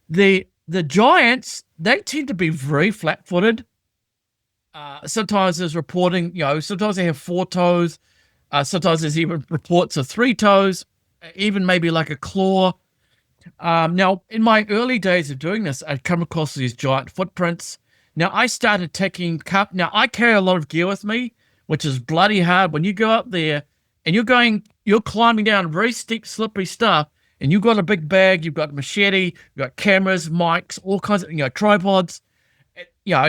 The giants, they tend to be very flat-footed. Sometimes there's reporting, sometimes they have 4 toes. Sometimes there's even reports of 3 toes, even maybe like a claw. Now, in my early days of doing this, I'd come across these giant footprints. Now, I started taking now I carry a lot of gear with me, which is bloody hard when you go up there and you're climbing down very steep, slippery stuff, and you've got a big bag, you've got a machete, you've got cameras, mics, all kinds of, tripods,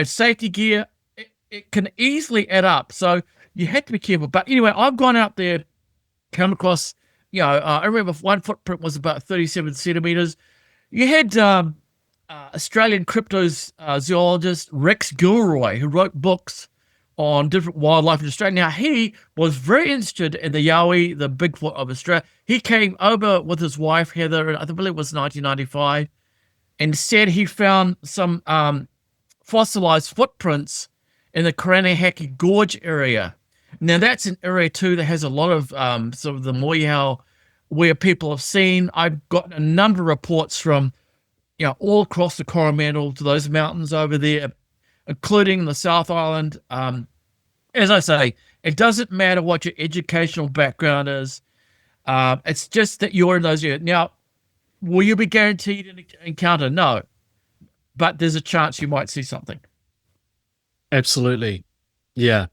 safety gear. It can easily add up. So you have to be careful. But anyway, I've gone out there, come across, I remember one footprint was about 37 centimeters. You had Australian cryptozoologist Rex Gilroy, who wrote books on different wildlife in Australia. Now, he was very interested in the Yowie, the Bigfoot of Australia. He came over with his wife, Heather, and I believe it was 1995, and said he found some fossilized footprints in the Karanahaki Gorge area. Now, that's an area, too, that has a lot of sort of the Moehau where people have seen. I've gotten a number of reports from, all across the Coromandel to those mountains over there, including the South Island. As I say, it doesn't matter what your educational background is. It's just that you're in those areas. Now, will you be guaranteed an encounter? No. But there's a chance you might see something. Absolutely. Yeah.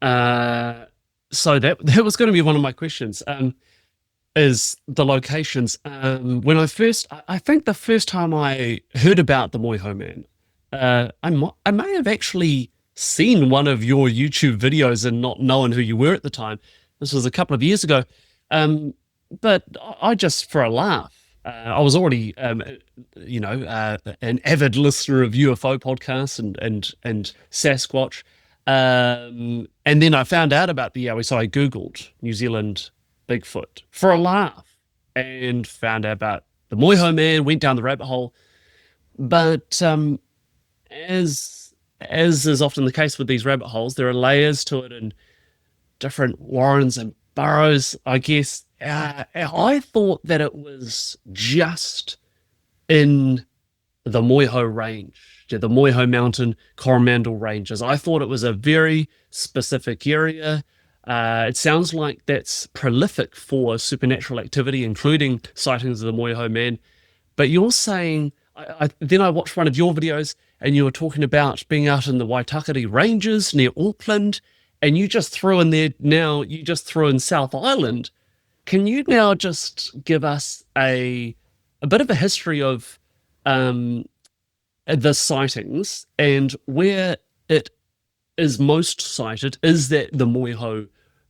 So that was going to be one of my questions, is the locations. When I think the first time I heard about the Moehau Man, I may have actually seen one of your YouTube videos and not known who you were at the time. This was a couple of years ago. But I just, for a laugh, I was already, an avid listener of UFO podcasts and Sasquatch. And then I found out about the Yowie, so I Googled New Zealand Bigfoot for a laugh and found out about the Moehau Man, went down the rabbit hole. But as is often the case with these rabbit holes, there are layers to it and different warrens and burrows, I guess. I thought that it was just in the Moehau Range, the Moehau Mountain Coromandel Ranges. I thought it was a very specific area. It sounds like that's prolific for supernatural activity, including sightings of the Moehau Man. But you're saying, then I watched one of your videos and you were talking about being out in the Waitakere Ranges near Auckland, and you just threw in South Island. Can you now just give us a bit of a history of the sightings and where it is most cited? Is that the Moehau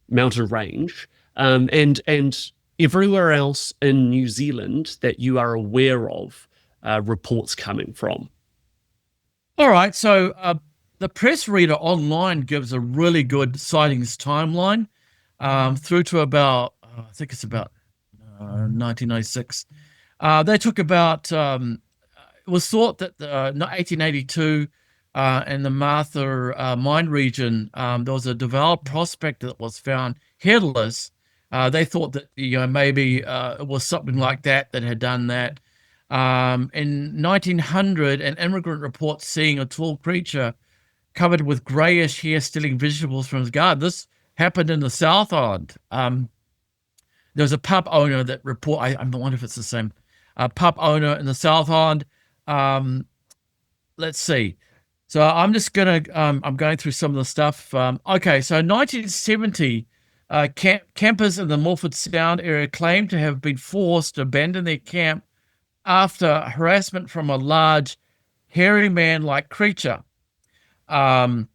Mountain Range, and everywhere else in New Zealand that you are aware of reports coming from? All right, so the press reader online gives a really good sightings timeline through to about, I think it's about 1996. They took about, it was thought that 1882 in the Martha mine region, there was a developed prospect that was found headless. They thought that maybe it was something like that had done that. In 1900, an immigrant reports seeing a tall creature covered with grayish hair stealing vegetables from his garden. This happened in the South Island. There was a pub owner that I wonder if it's the same pub owner in the South Island. Let's see. So I'm just I'm going through some of the stuff. Okay, so 1970, campers in the Milford Sound area claimed to have been forced to abandon their camp after harassment from a large, hairy man-like creature. Then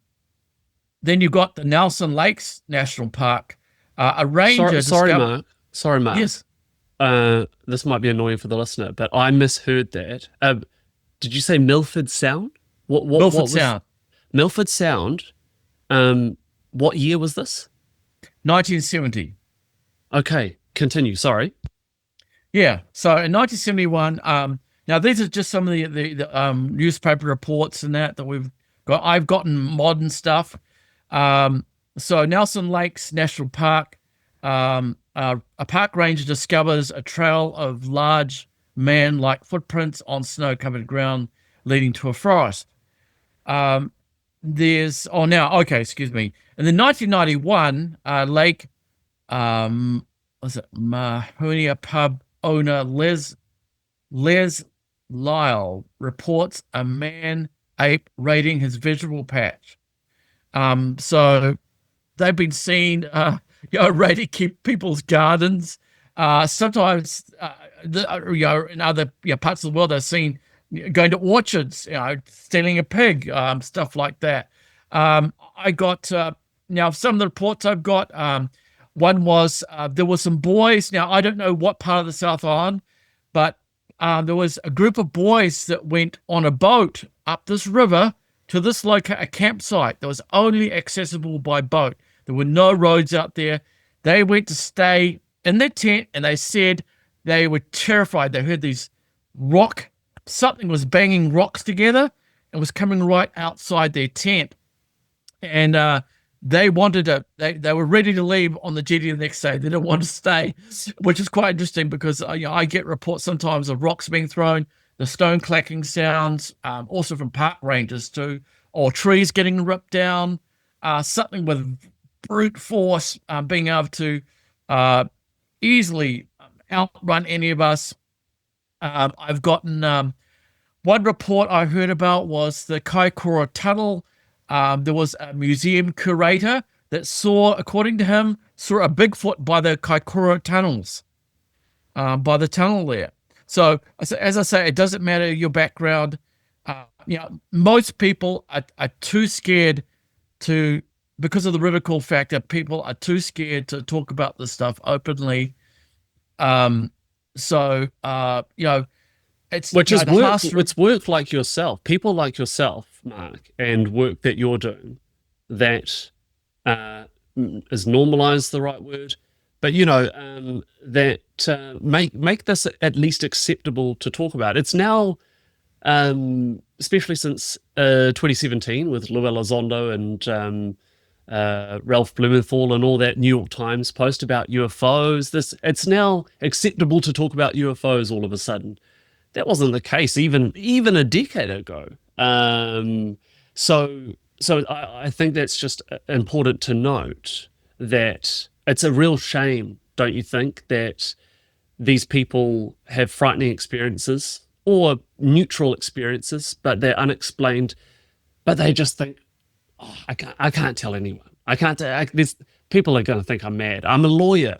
you got the Nelson Lakes National Park. A ranger Sorry, Mark. Yes. This might be annoying for the listener, but I misheard that. Did you say Milford Sound? Milford Sound. Milford Sound. What year was this? 1970. Okay, continue. Sorry. Yeah. So in 1971, now these are just some of the newspaper reports and that we've got. I've gotten modern stuff. So Nelson Lakes National Park, a park ranger discovers a trail of large man-like footprints on snow-covered ground leading to a forest. Excuse me. In the 1991, Lake, was it Mahonia pub owner Les Les Lyle reports a man ape raiding his vegetable patch. So they've been seen, raiding people's gardens. Sometimes, in other parts of the world, they're seen going to orchards, stealing a pig, stuff like that. I got now some of the reports I've got. One was there were some boys. Now I don't know what part of the South Island, but there was a group of boys that went on a boat up this river to this a campsite that was only accessible by boat. There were no roads out there. They went to stay in their tent, and they said they were terrified. They heard something was banging rocks together and was coming right outside their tent. And they were ready to leave on the jetty the next day. They didn't want to stay, which is quite interesting because I get reports sometimes of rocks being thrown, the stone clacking sounds, also from park rangers too, or trees getting ripped down, something with brute force being able to easily outrun any of us. I've gotten one report I heard about was the Kaikoura Tunnel. There was a museum curator that according to him, saw a Bigfoot by the Kaikoura tunnels, by the tunnel there. So, as I say, it doesn't matter your background. Most people are too scared because of the ridicule factor, people are too scared to talk about this stuff openly. It's work like yourself, people like yourself, Mark, and work that you're doing that is normalized the right word, but that make this at least acceptable to talk about. It's now, especially since 2017 with Lou Elizondo and Ralph Blumenthal and all that New York Times post about UFOs. It's now acceptable to talk about UFOs all of a sudden. That wasn't the case even a decade ago. So I think that's just important to note, that it's a real shame, don't you think, that these people have frightening experiences or neutral experiences, but they're unexplained, but they just think, oh, I can't tell anyone. People are going to think I'm mad. I'm a lawyer,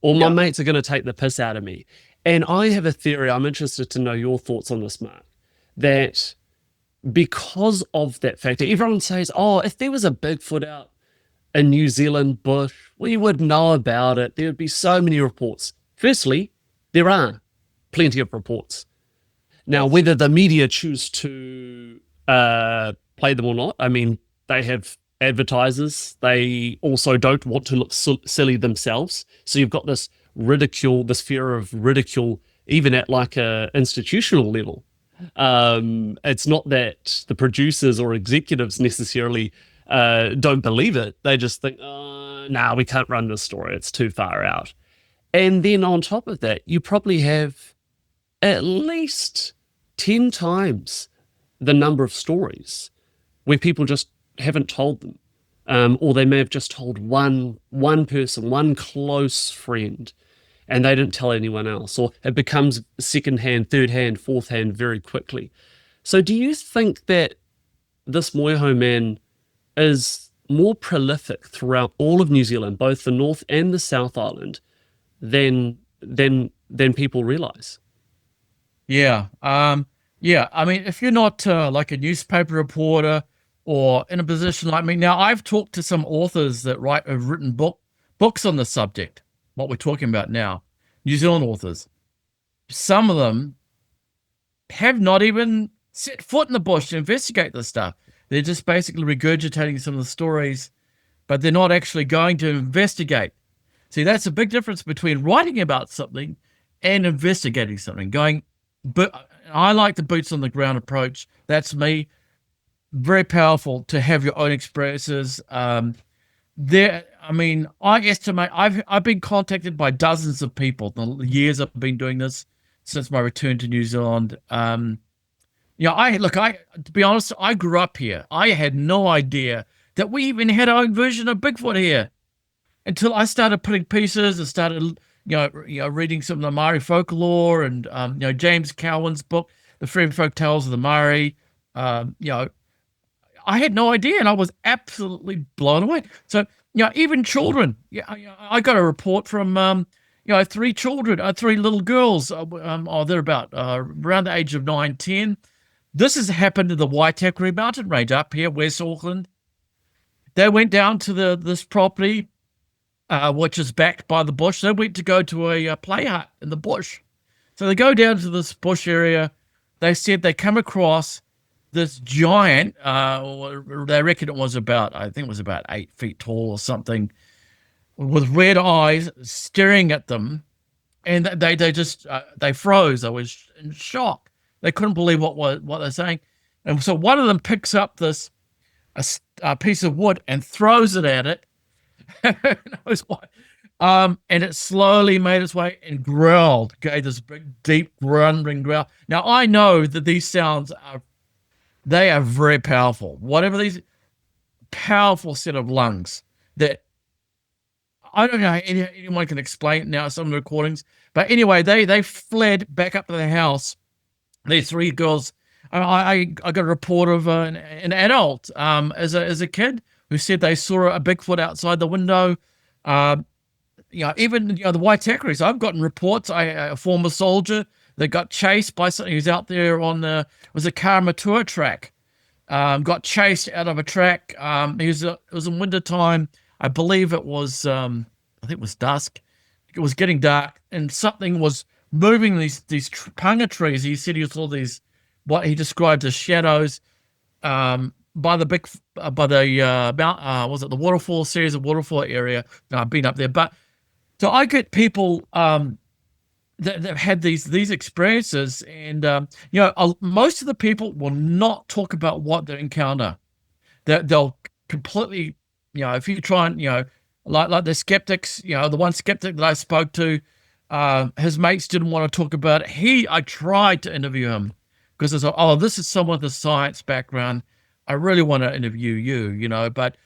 or my mates are going to take the piss out of me. And I have a theory, I'm interested to know your thoughts on this, Mark, that because of that factor, everyone says, oh, if there was a Bigfoot out in New Zealand bush, we would know about it. There would be so many reports. Firstly, there are plenty of reports. Now, whether the media choose to play them or not, I mean, they have advertisers. They also don't want to look silly themselves. So you've got this ridicule, this fear of ridicule, even at like a institutional level. It's not that the producers or executives necessarily don't believe it. They just think, we can't run this story. It's too far out. And then on top of that, you probably have at least 10 times the number of stories where people just haven't told them. Or they may have just told one person, one close friend, and they didn't tell anyone else. Or it becomes second-hand, third-hand, fourth-hand very quickly. So do you think that this Moehau Man is more prolific throughout all of New Zealand, both the North and the South Island, than people realize? Yeah. I mean, if you're not like a newspaper reporter or in a position like me, now I've talked to some authors that have written books on the subject, what we're talking about now, New Zealand authors. Some of them have not even set foot in the bush to investigate this stuff. They're just basically regurgitating some of the stories, but they're not actually going to investigate. See, that's a big difference between writing about something and investigating something. But I like the boots on the ground approach. That's me. Very powerful to have your own experiences. I estimate I've been contacted by dozens of people the years I've been doing this since my return to New Zealand. To be honest, I grew up here. I had no idea that we even had our own version of Bigfoot here until I started putting pieces and started reading some of the Maori folklore and James Cowan's book, The Fairy Folk Tales of the Maori. I had no idea, and I was absolutely blown away. So, even children. I got a report from three children, three little girls. They're about around the age of 9, 10. This has happened in the Waitakere Mountain Range up here, West Auckland. They went down to this property, which is backed by the bush. They went to go to a play hut in the bush. So they go down to this bush area. They said they come across this giant, they reckon it was about 8 feet tall or something, with red eyes staring at them. And they froze. They was in shock. They couldn't believe what they're saying. And so one of them picks up this a piece of wood and throws it at it. And it slowly made its way and growled, gave this big, deep, grumbling growl. Now, I know that these sounds are very powerful. Whatever these powerful set of lungs that I don't know anyone can explain now some of the recordings. But anyway, they fled back up to the house. These three girls. I got a report of an adult as a kid who said they saw a Bigfoot outside the window. Even the Waitakeres. I've gotten reports. A former soldier that got chased by something who's out there on a Karamatua track. Got chased out of a track. It was in winter time. I believe it was. I think it was dusk. It was getting dark, and something was moving these panga trees. He said he saw these, what he described as shadows, by the the waterfall series of waterfall area. I've been up there, but so I get people that have had these experiences, and most of the people will not talk about what they encounter. They'll completely, if you try and like the skeptics, the one skeptic that I spoke to, his mates didn't want to talk about it. I tried to interview him because I thought, oh, this is someone with a science background. I really want to interview you, but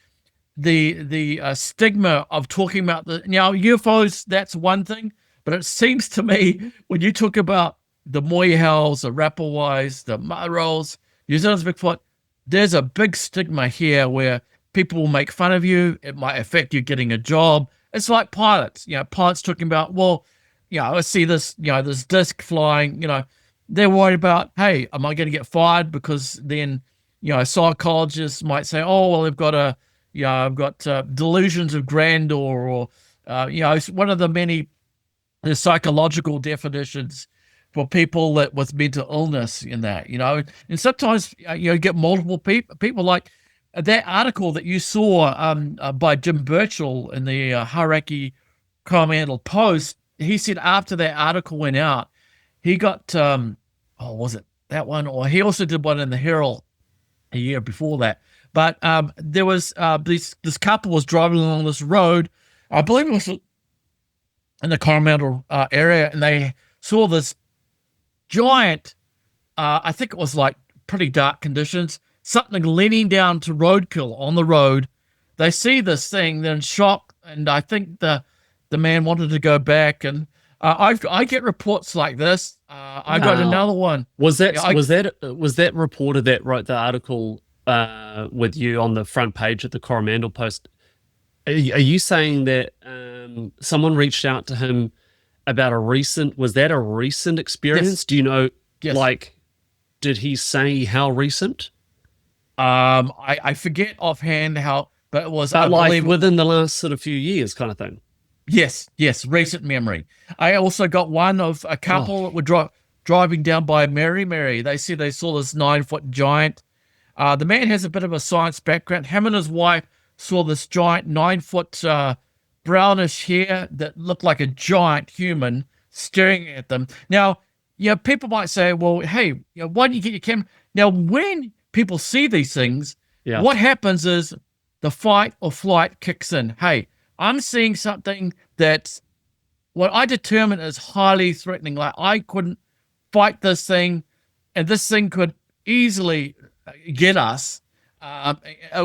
the stigma of talking about UFOs, that's one thing, but it seems to me when you talk about the Moehau's, the Rapawais, the Maros, New Zealand's Bigfoot, there's a big stigma here where people will make fun of you. It might affect you getting a job. It's like pilots, pilots talking about, well, I see this, this disc flying, they're worried about, hey, am I going to get fired? Because then, psychologists might say, oh, well, I've got delusions of grandeur, or, one of the many psychological definitions for people with mental illness in that, and sometimes, you get multiple people like that article that you saw by Jim Birchall in the Hauraki Coromandel Post. He said after that article went out, he got, was it that one? Or he also did one in the Herald a year before that. But there was this couple was driving along this road. I believe it was in the Coromandel area, and they saw this giant, I think it was like pretty dark conditions, something leaning down to roadkill on the road. They see this thing, they're in shock, and I think the man wanted to go back. And I get reports like this. I got another one. Was that reporter that wrote the article with you on the front page at the Coromandel Post? Are you saying that someone reached out to him about was that a recent experience? Yes. Do you know? Yes. Did he say how recent? I forget offhand how, but it was, I believe, within the last sort of few years, kind of thing. Yes, recent memory. I also got one of a couple that were driving down by Mary. They said they saw this 9-foot giant. The man has a bit of a science background. Him and his wife saw this giant 9-foot brownish hair that looked like a giant human staring at them. Now, people might say, well, hey, why don't you get your camera? Now, when people see these things, what happens is the fight or flight kicks in. Hey, I'm seeing something that's what I determine is highly threatening. Like, I couldn't fight this thing, and this thing could easily get us. A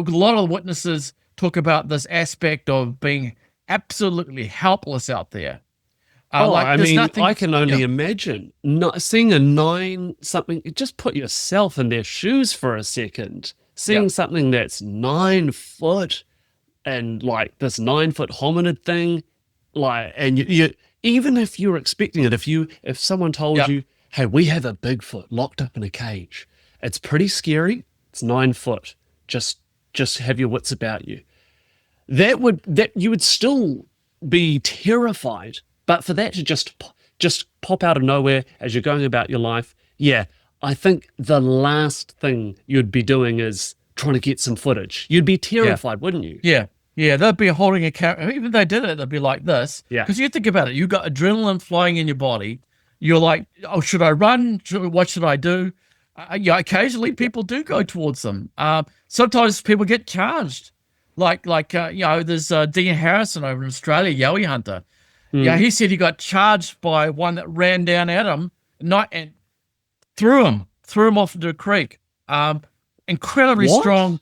lot of witnesses talk about this aspect of being absolutely helpless out there. I there's mean, nothing. I can only imagine not seeing a 9 something. Just put yourself in their shoes for a second. Seeing something that's 9 foot and like this 9 foot hominid thing, like, and you even if you're expecting it, if someone told you, hey, we have a Bigfoot locked up in a cage, it's pretty scary. It's 9 foot. Just have your wits about you. That you would still be terrified, but for that to just pop out of nowhere as you're going about your life, I think the last thing you'd be doing is trying to get some footage. You'd be terrified, wouldn't you? Yeah, they'd be holding a camera. Even if they did it, they'd be like this. Yeah. Because you think about it, you've got adrenaline flying in your body. You're like, oh, should I run? What should I do? Occasionally people do go towards them. Sometimes people get charged. There's Dean Harrison over in Australia, Yowie Hunter. Yeah, he said he got charged by one that ran down at him and threw him off into a creek. Incredibly strong.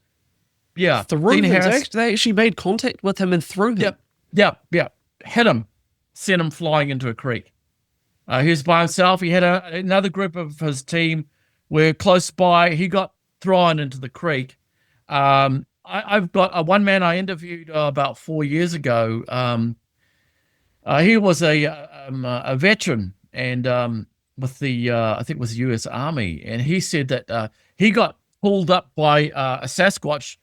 Yeah, Dean Harrison. They actually made contact with him and threw him. Yep. Hit him, sent him flying into a creek. He was by himself. He had another group of his team were close by. He got thrown into the creek. I've got one man I interviewed about 4 years ago. He was a veteran and with the I think it was the U.S. Army, and he said that he got pulled up by a Sasquatch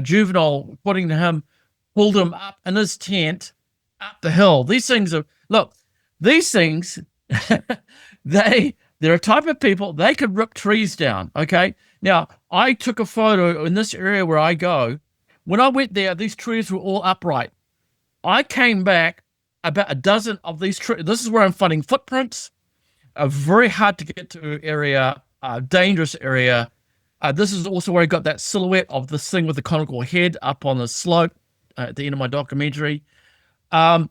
juvenile, pulled him up in his tent up the hill. These things, they're a type of people, they could rip trees down. Okay. Now, I took a photo in this area where I go. When I went there, these trees were all upright. I came back about a dozen of these trees. This is where I'm finding footprints, a very hard to get to area, dangerous area. This is also where I got that silhouette of this thing with the conical head up on the slope at the end of my documentary. About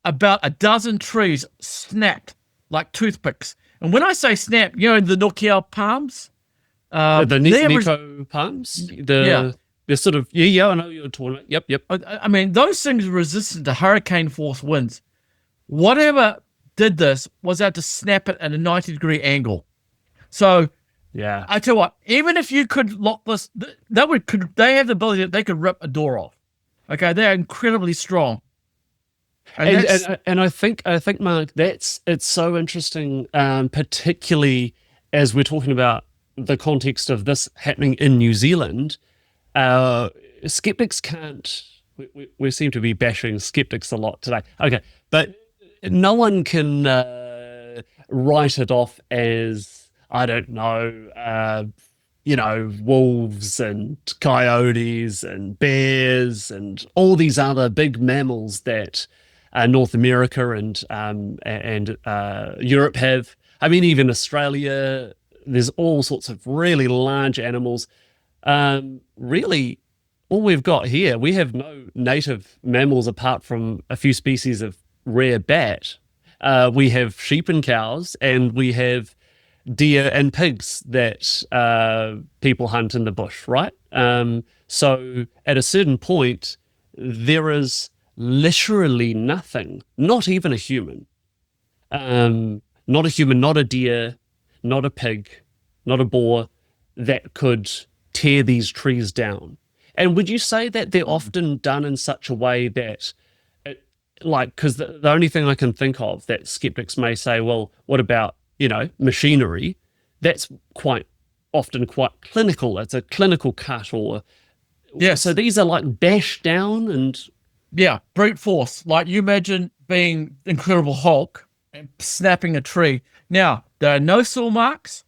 a dozen trees snapped like toothpicks. And when I say snap, the Nokia palms? The Nico palms? They're sort of, I know you're talking about. Yep. I mean, those things are resistant to hurricane force winds. Whatever did this was out to snap it at a 90-degree angle. So, yeah, I tell you what, even if you could lock this, they have the ability that they could rip a door off. Okay, they're incredibly strong. And I think Mark, it's so interesting, particularly as we're talking about the context of this happening in New Zealand. Skeptics can't. We seem to be bashing skeptics a lot today. Okay, but no one can write it off as, I don't know, wolves and coyotes and bears and all these other big mammals that North America and Europe have. I mean, even Australia, there's all sorts of really large animals. Really, all we've got here, we have no native mammals apart from a few species of rare bat. We have sheep and cows, and we have deer and pigs that people hunt in the bush, right? So at a certain point, there is literally nothing, not even a human, not a deer, not a pig, not a boar, that could tear these trees down. And would you say that they're often done in such a way that, because the only thing I can think of that skeptics may say, well, what about, machinery? That's quite often quite clinical. It's a clinical cut, or so these are like bashed down and brute force. Like, you imagine being Incredible Hulk and snapping a tree. Now, there are no saw marks.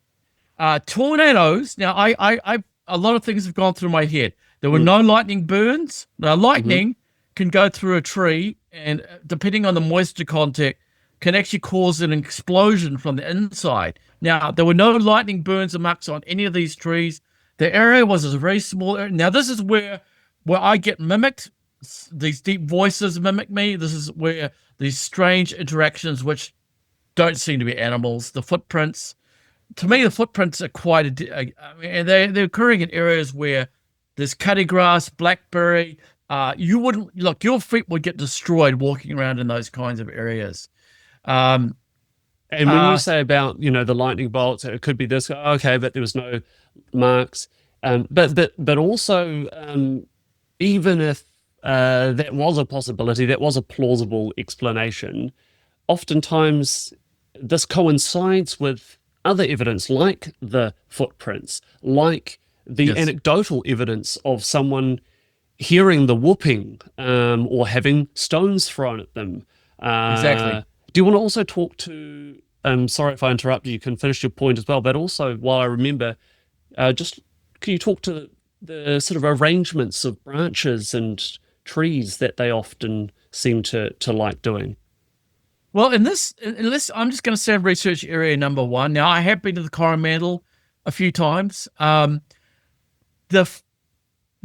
Tornadoes. Now, I a lot of things have gone through my head. There were no lightning burns. Now, lightning can go through a tree, and depending on the moisture content, can actually cause an explosion from the inside. Now, there were no lightning burns or marks on any of these trees. The area was a very small area. Now, this is where I get mimicked. These deep voices mimic me. This is where these strange interactions, which don't seem to be animals, the footprints. To me, the footprints are quite they're occurring in areas where there's cutty grass, blackberry. You wouldn't look, your feet would get destroyed walking around in those kinds of areas. Um, And when you say about, the lightning bolts, it could be this, okay, but there was no marks. But also, even if that was a possibility, that was a plausible explanation, oftentimes this coincides with other evidence like the footprints, like the yes, anecdotal evidence of someone hearing the whooping or having stones thrown at them. exactly. Do you want to also talk to, sorry if I interrupt you, can finish your point as well, but also while I remember, just can you talk to the sort of arrangements of branches and trees that they often seem to like doing? Well, in this, I'm just going to say research area number one. Now, I have been to the Coromandel a few times. The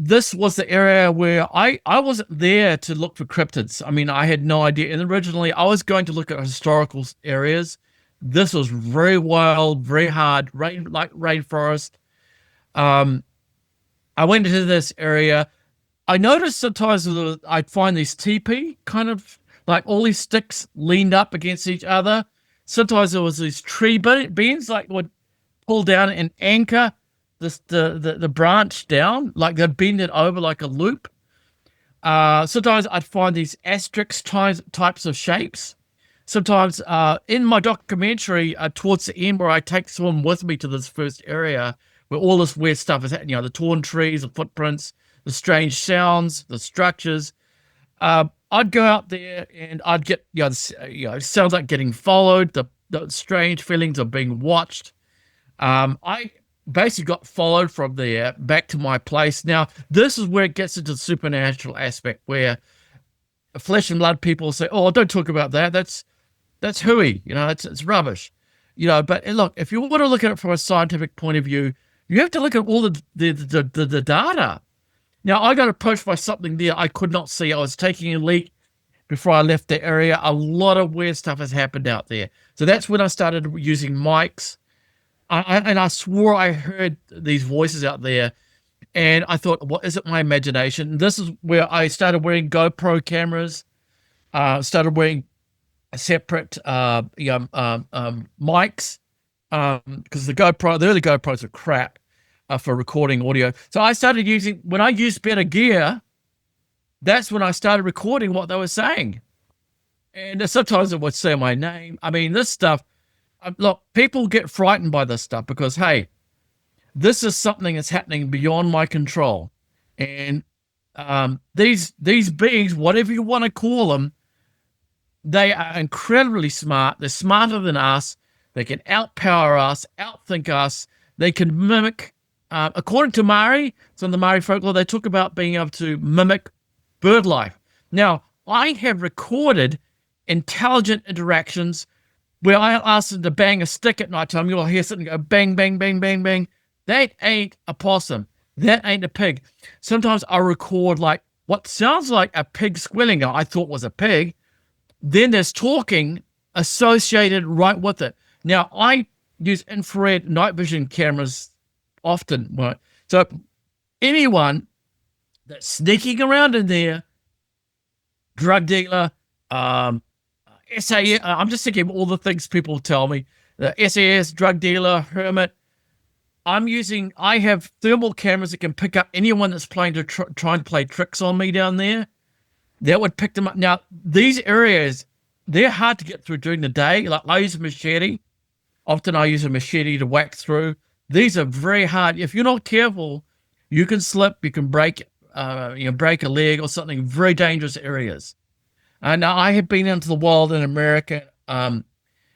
This was the area where I wasn't there to look for cryptids. I mean, I had no idea. And originally, I was going to look at historical areas. This was very wild, very hard, like rainforest. I went into this area. I noticed sometimes I'd find these teepee, kind of like all these sticks leaned up against each other. Sometimes there was these tree beams like would pull down and anchor the branch down, like they'd bend it over like a loop. Sometimes I'd find these asterisk types of shapes. Sometimes in my documentary, towards the end where I take someone with me to this first area where all this weird stuff is happening, the torn trees, the footprints, the strange sounds, the structures. I'd go out there and I'd get, it sounds like getting followed, the strange feelings of being watched. I basically got followed from there back to my place. Now, this is where it gets into the supernatural aspect, where flesh and blood people say, "Oh, don't talk about that. That's hooey. It's rubbish." But look, if you want to look at it from a scientific point of view, you have to look at all the data. Now, I got approached by something there I could not see. I was taking a leak before I left the area. A lot of weird stuff has happened out there. So that's when I started using mics. And I swore I heard these voices out there. And I thought, what is it, my imagination? This is where I started wearing GoPro cameras, started wearing separate mics, because the early GoPros are crap for recording audio. So I started when I used better gear, that's when I started recording what they were saying. And sometimes it would say my name. I mean, this stuff, look, people get frightened by this stuff because, hey, this is something that's happening beyond my control. And these beings, whatever you want to call them, they are incredibly smart. They're smarter than us. They can outpower us, outthink us. They can mimic. According to Maōri, so in the Maōri folklore, they talk about being able to mimic bird life. Now, I have recorded intelligent interactions where I asked them to bang a stick at night time. You'll hear something go bang, bang, bang, bang, bang. That ain't a possum. That ain't a pig. Sometimes I record like what sounds like a pig squealing. I thought was a pig. Then there's talking associated right with it. Now, I use infrared night vision cameras often. Right? So anyone that's sneaking around in there, drug dealer, SAS, I'm just thinking of all the things people tell me, the SAS, drug dealer, hermit. I have thermal cameras that can pick up anyone that's trying to play tricks on me down there. That would pick them up. Now, these areas, they're hard to get through during the day. Like I use a machete. Often I use a machete to whack through. These are very hard. If you're not careful, you can slip, you can break a leg or something. Very dangerous areas. And I have been into the wild in America. And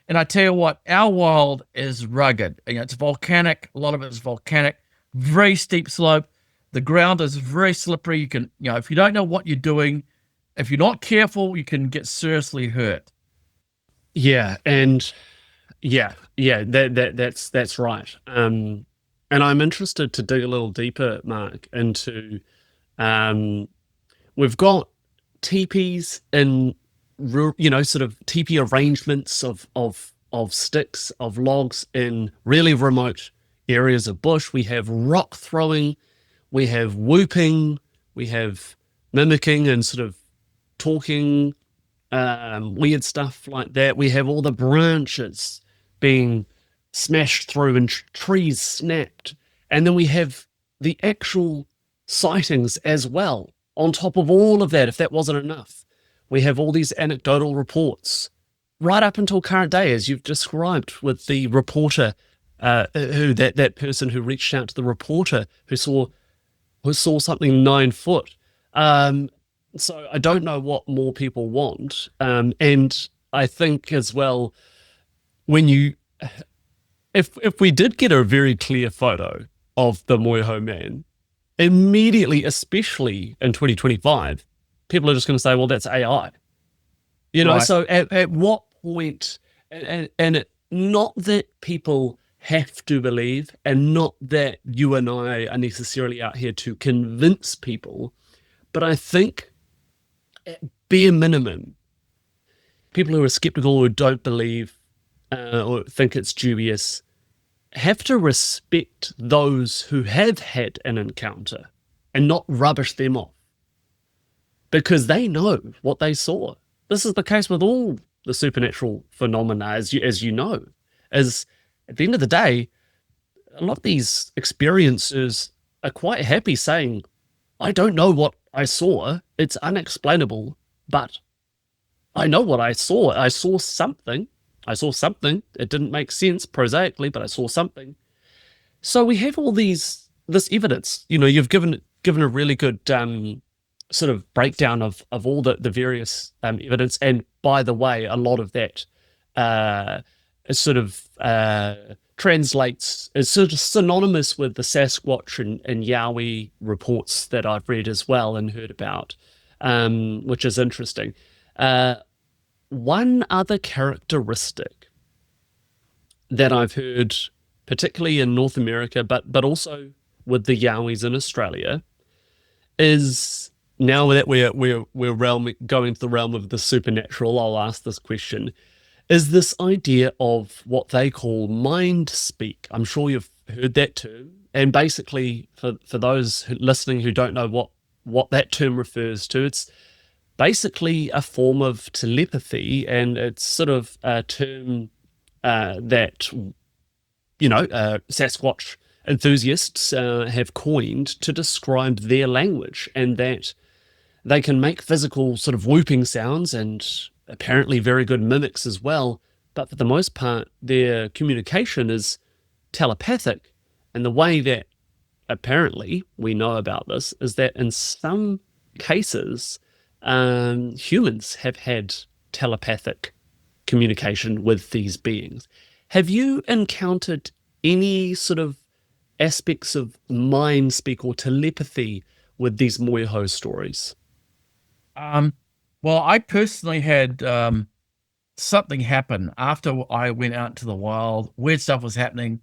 I tell you what, our wild is rugged. It's volcanic. A lot of it is volcanic. Very steep slope. The ground is very slippery. You can, if you don't know what you're doing, if you're not careful, you can get seriously hurt. Yeah, and that's right. And I'm interested to dig a little deeper, Mark, into we've got teepees in sort of teepee arrangements of sticks, of logs in really remote areas of bush. We have rock throwing, we have whooping, we have mimicking and sort of talking weird stuff like that. We have all the branches being smashed through and trees snapped. And then we have the actual sightings as well. On top of all of that, if that wasn't enough, we have all these anecdotal reports right up until current day, as you've described with the reporter, that person who reached out to the reporter who saw something 9 foot. So I don't know what more people want. And I think as well, if we did get a very clear photo of the Moehau Man, immediately, especially in 2025, people are just going to say, well, that's AI. Right. So at what point, and not that people have to believe, and not that you and I are necessarily out here to convince people, but I think at bare minimum, people who are skeptical or don't believe or think it's dubious have to respect those who have had an encounter and not rubbish them off, because they know what they saw. This is the case with all the supernatural phenomena, as you know, is at the end of the day, a lot of these experiencers are quite happy saying, I don't know what I saw. It's unexplainable, but I know what I saw. I saw something. It didn't make sense prosaically, but I saw something. So we have all this evidence. You've given a really good sort of breakdown of all the various evidence. And by the way, a lot of that sort of translates, is sort of synonymous with the Sasquatch and Yowie reports that I've read as well and heard about, which is interesting. One other characteristic that I've heard, particularly in North America, but also with the Yowies in Australia, is, now that we're going into the realm of the supernatural, I'll ask this question, is this idea of what they call mind speak. I'm sure you've heard that term. And basically, for those listening who don't know what that term refers to, it's basically a form of telepathy, and it's sort of a term that Sasquatch enthusiasts have coined to describe their language, and that they can make physical sort of whooping sounds and apparently very good mimics as well, but for the most part their communication is telepathic. And the way that apparently we know about this is that in some cases humans have had telepathic communication with these beings. Have you encountered any sort of aspects of mind speak or telepathy with these Moehau stories? Well, I personally had something happen after I went out into the wild. Weird stuff was happening,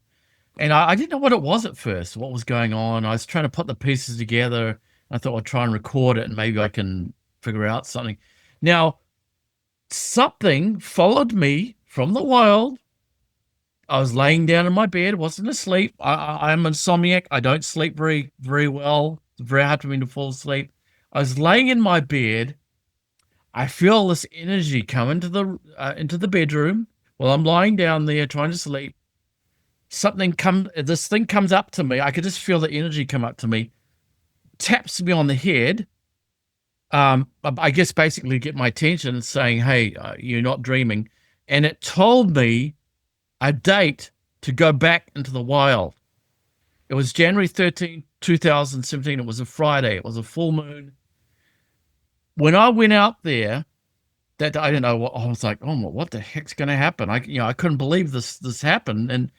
and I didn't know what it was at first, what was going on. I was trying to put the pieces together. I thought I'd try and record it, and maybe I can figure out something. Now, something followed me from the wild. I was laying down in my bed, wasn't asleep. I'm insomniac. I don't sleep very, very well. It's very hard for me to fall asleep. I was laying in my bed. I feel this energy come into the bedroom while I'm lying down there trying to sleep. This thing comes up to me. I could just feel the energy come up to me, taps me on the head. I guess basically get my attention, saying, hey, you're not dreaming. And it told me a date to go back into the wild. It was January 13, 2017. It was a Friday. It was a full moon. When I went out there, that I didn't know what, I was like, oh, what the heck's going to happen? I couldn't believe this happened. And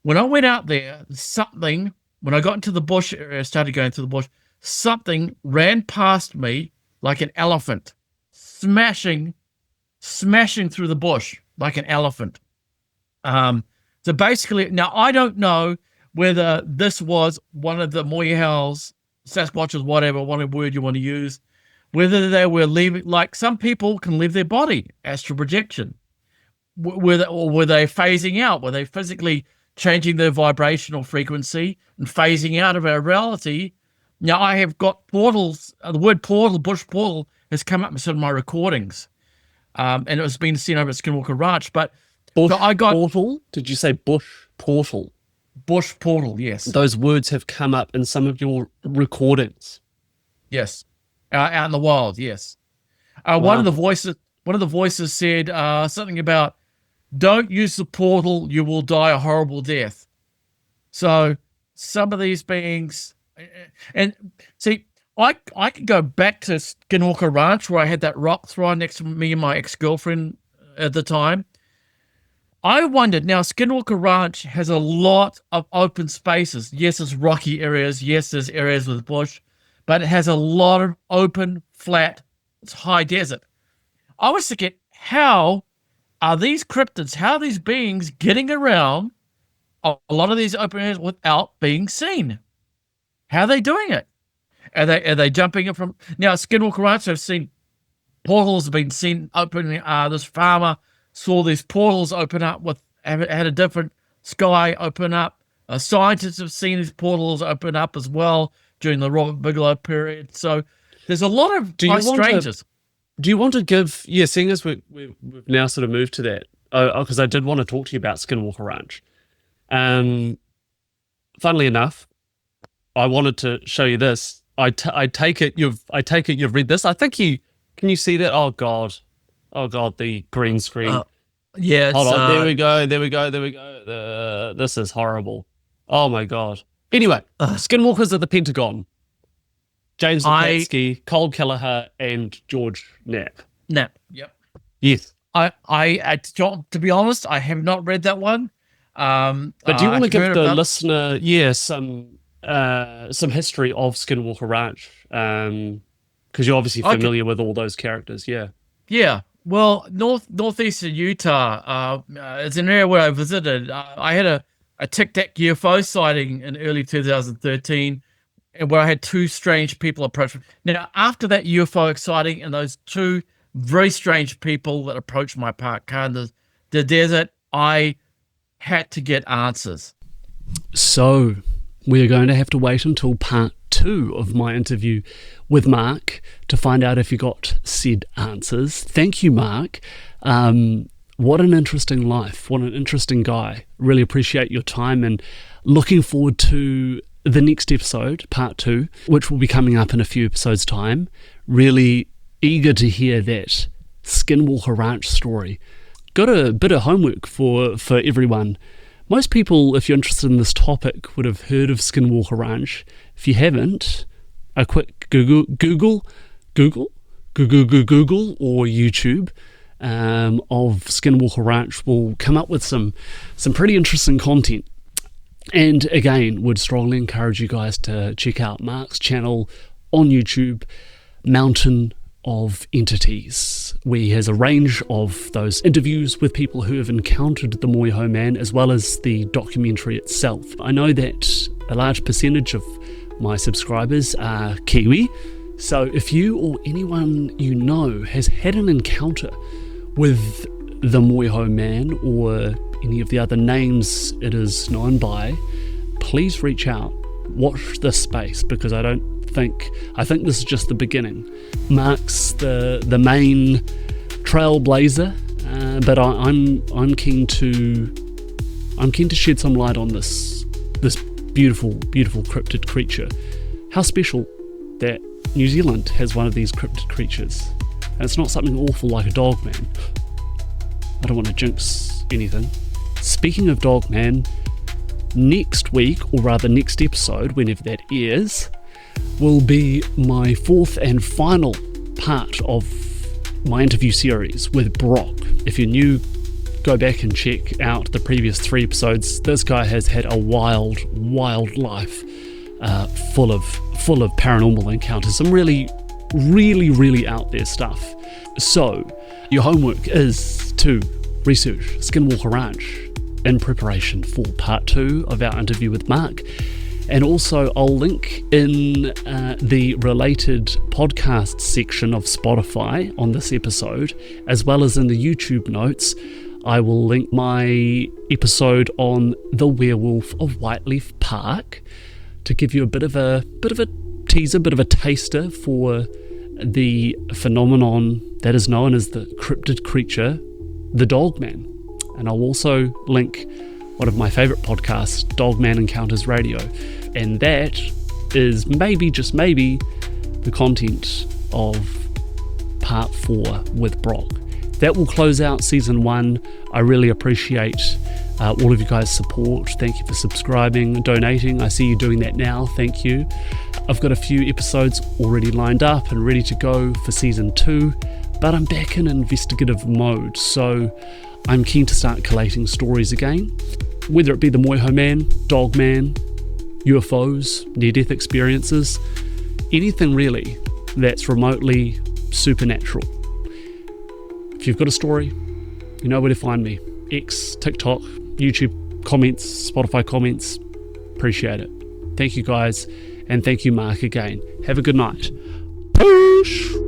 when I went out there, when I got into the bush area, I started going through the bush, something ran past me like an elephant, smashing through the bush like an elephant. So basically, now I don't know whether this was one of the Moehau's, Sasquatches, whatever word you want to use, whether they were leaving, like some people can leave their body, astral projection. Were they phasing out? Were they physically changing their vibrational frequency and phasing out of our reality? Now, I have got portals. The word portal, bush portal, has come up in some of my recordings. and it was being seen over at Skinwalker Ranch. But Bush so I got portal? Did you say bush portal? bush portal, yes. Those words have come up in some of your recordings. Yes, out in the wild. Yes, Wow. one of the voices said something about, "Don't use the portal; you will die a horrible death." So some of these beings, and see, I could go back to Skinwalker Ranch where I had that rock thrown next to me and my ex-girlfriend at the time. I wondered, now Skinwalker Ranch has a lot of open spaces. Yes, there's rocky areas. Yes, there's areas with bush, but it has a lot of open, flat, it's high desert. I was thinking, how are these cryptids, how are these beings getting around a lot of these open areas without being seen? How are they doing it? Are they jumping in from, now Skinwalker Ranch, I've seen portals have been seen opening. This farmer saw these portals open up had a different sky open up. Scientists have seen these portals open up as well during the Robert Bigelow period. So there's a lot of strangers. Do you want to give, seeing as we've now sort of moved to that, because I did want to talk to you about Skinwalker Ranch. Funnily enough, I wanted to show you this. I take it you've read this. I think can you see that? Oh God, the green screen. Yes. Hold on. There we go. This is horrible. Oh my God. Anyway, Skinwalkers at the Pentagon. James Lukatsky, Cole Kelleher, and George Knapp. Yep. Yes. To be honest, I have not read that one. But do you want to give the listener, some history of Skinwalker Ranch? Because you're obviously familiar with all those characters. Yeah. Yeah. Well, northeastern Utah is an area where I visited. I had a Tic Tac UFO sighting in early 2013, where I had two strange people approach me. Now, after that UFO sighting and those two very strange people that approached my parked car in the desert, I had to get answers. So we're going to have to wait until part 2 of my interview with Marc to find out if you got said answers. Thank you, Marc. What an interesting life. What an interesting guy. Really appreciate your time and looking forward to the next episode, part 2, which will be coming up in a few episodes' time. Really eager to hear that Skinwalker Ranch story. Got a bit of homework for everyone. Most people, if you're interested in this topic, would have heard of Skinwalker Ranch. If you haven't, a quick Google or YouTube of Skinwalker Ranch will come up with some pretty interesting content. And again, would strongly encourage you guys to check out Marc's channel on YouTube, Mountain of Entities, where he has a range of those interviews with people who have encountered the Moehau Man, as well as the documentary itself. I know that a large percentage of my subscribers are Kiwi, so if you or anyone you know has had an encounter with the Moehau Man or any of the other names it is known by, please reach out. Watch this space, because I think this is just the beginning. Marc's the main trailblazer, but I'm keen to shed some light on this beautiful cryptid creature. How special that New Zealand has one of these cryptid creatures. And it's not something awful like a dog man. I don't want to jinx anything. Speaking of dog man, next week, or rather next episode, whenever that airs, will be my 4th and final part of my interview series with Brock. If you're new, go back and check out the previous 3 episodes. This guy has had a wild life, full of paranormal encounters, some really out there stuff. So your homework is to research Skinwalker Ranch in preparation for part 2 of our interview with Marc. And also I'll link in the related podcast section of Spotify on this episode, as well as in the YouTube notes, I will link my episode on the werewolf of Whiteleaf Park to give you a bit of a teaser, bit of a taster for the phenomenon that is known as the cryptid creature, the Dog Man. And I'll also link one of my favorite podcasts, Dog Man Encounters Radio. And that is maybe, just maybe, the content of part 4 with Brock. That will close out season 1. I really appreciate all of you guys' support. Thank you for subscribing, donating. I see you doing that now. Thank you. I've got a few episodes already lined up and ready to go for season 2, but I'm back in investigative mode, so I'm keen to start collating stories again, whether it be the Moehau Man, Dog Man, UFOs, near-death experiences, anything really that's remotely supernatural. If you've got a story, you know where to find me. X, TikTok, YouTube comments, Spotify comments. Appreciate it. Thank you guys, and thank you, Mark, again. Have a good night. Peace!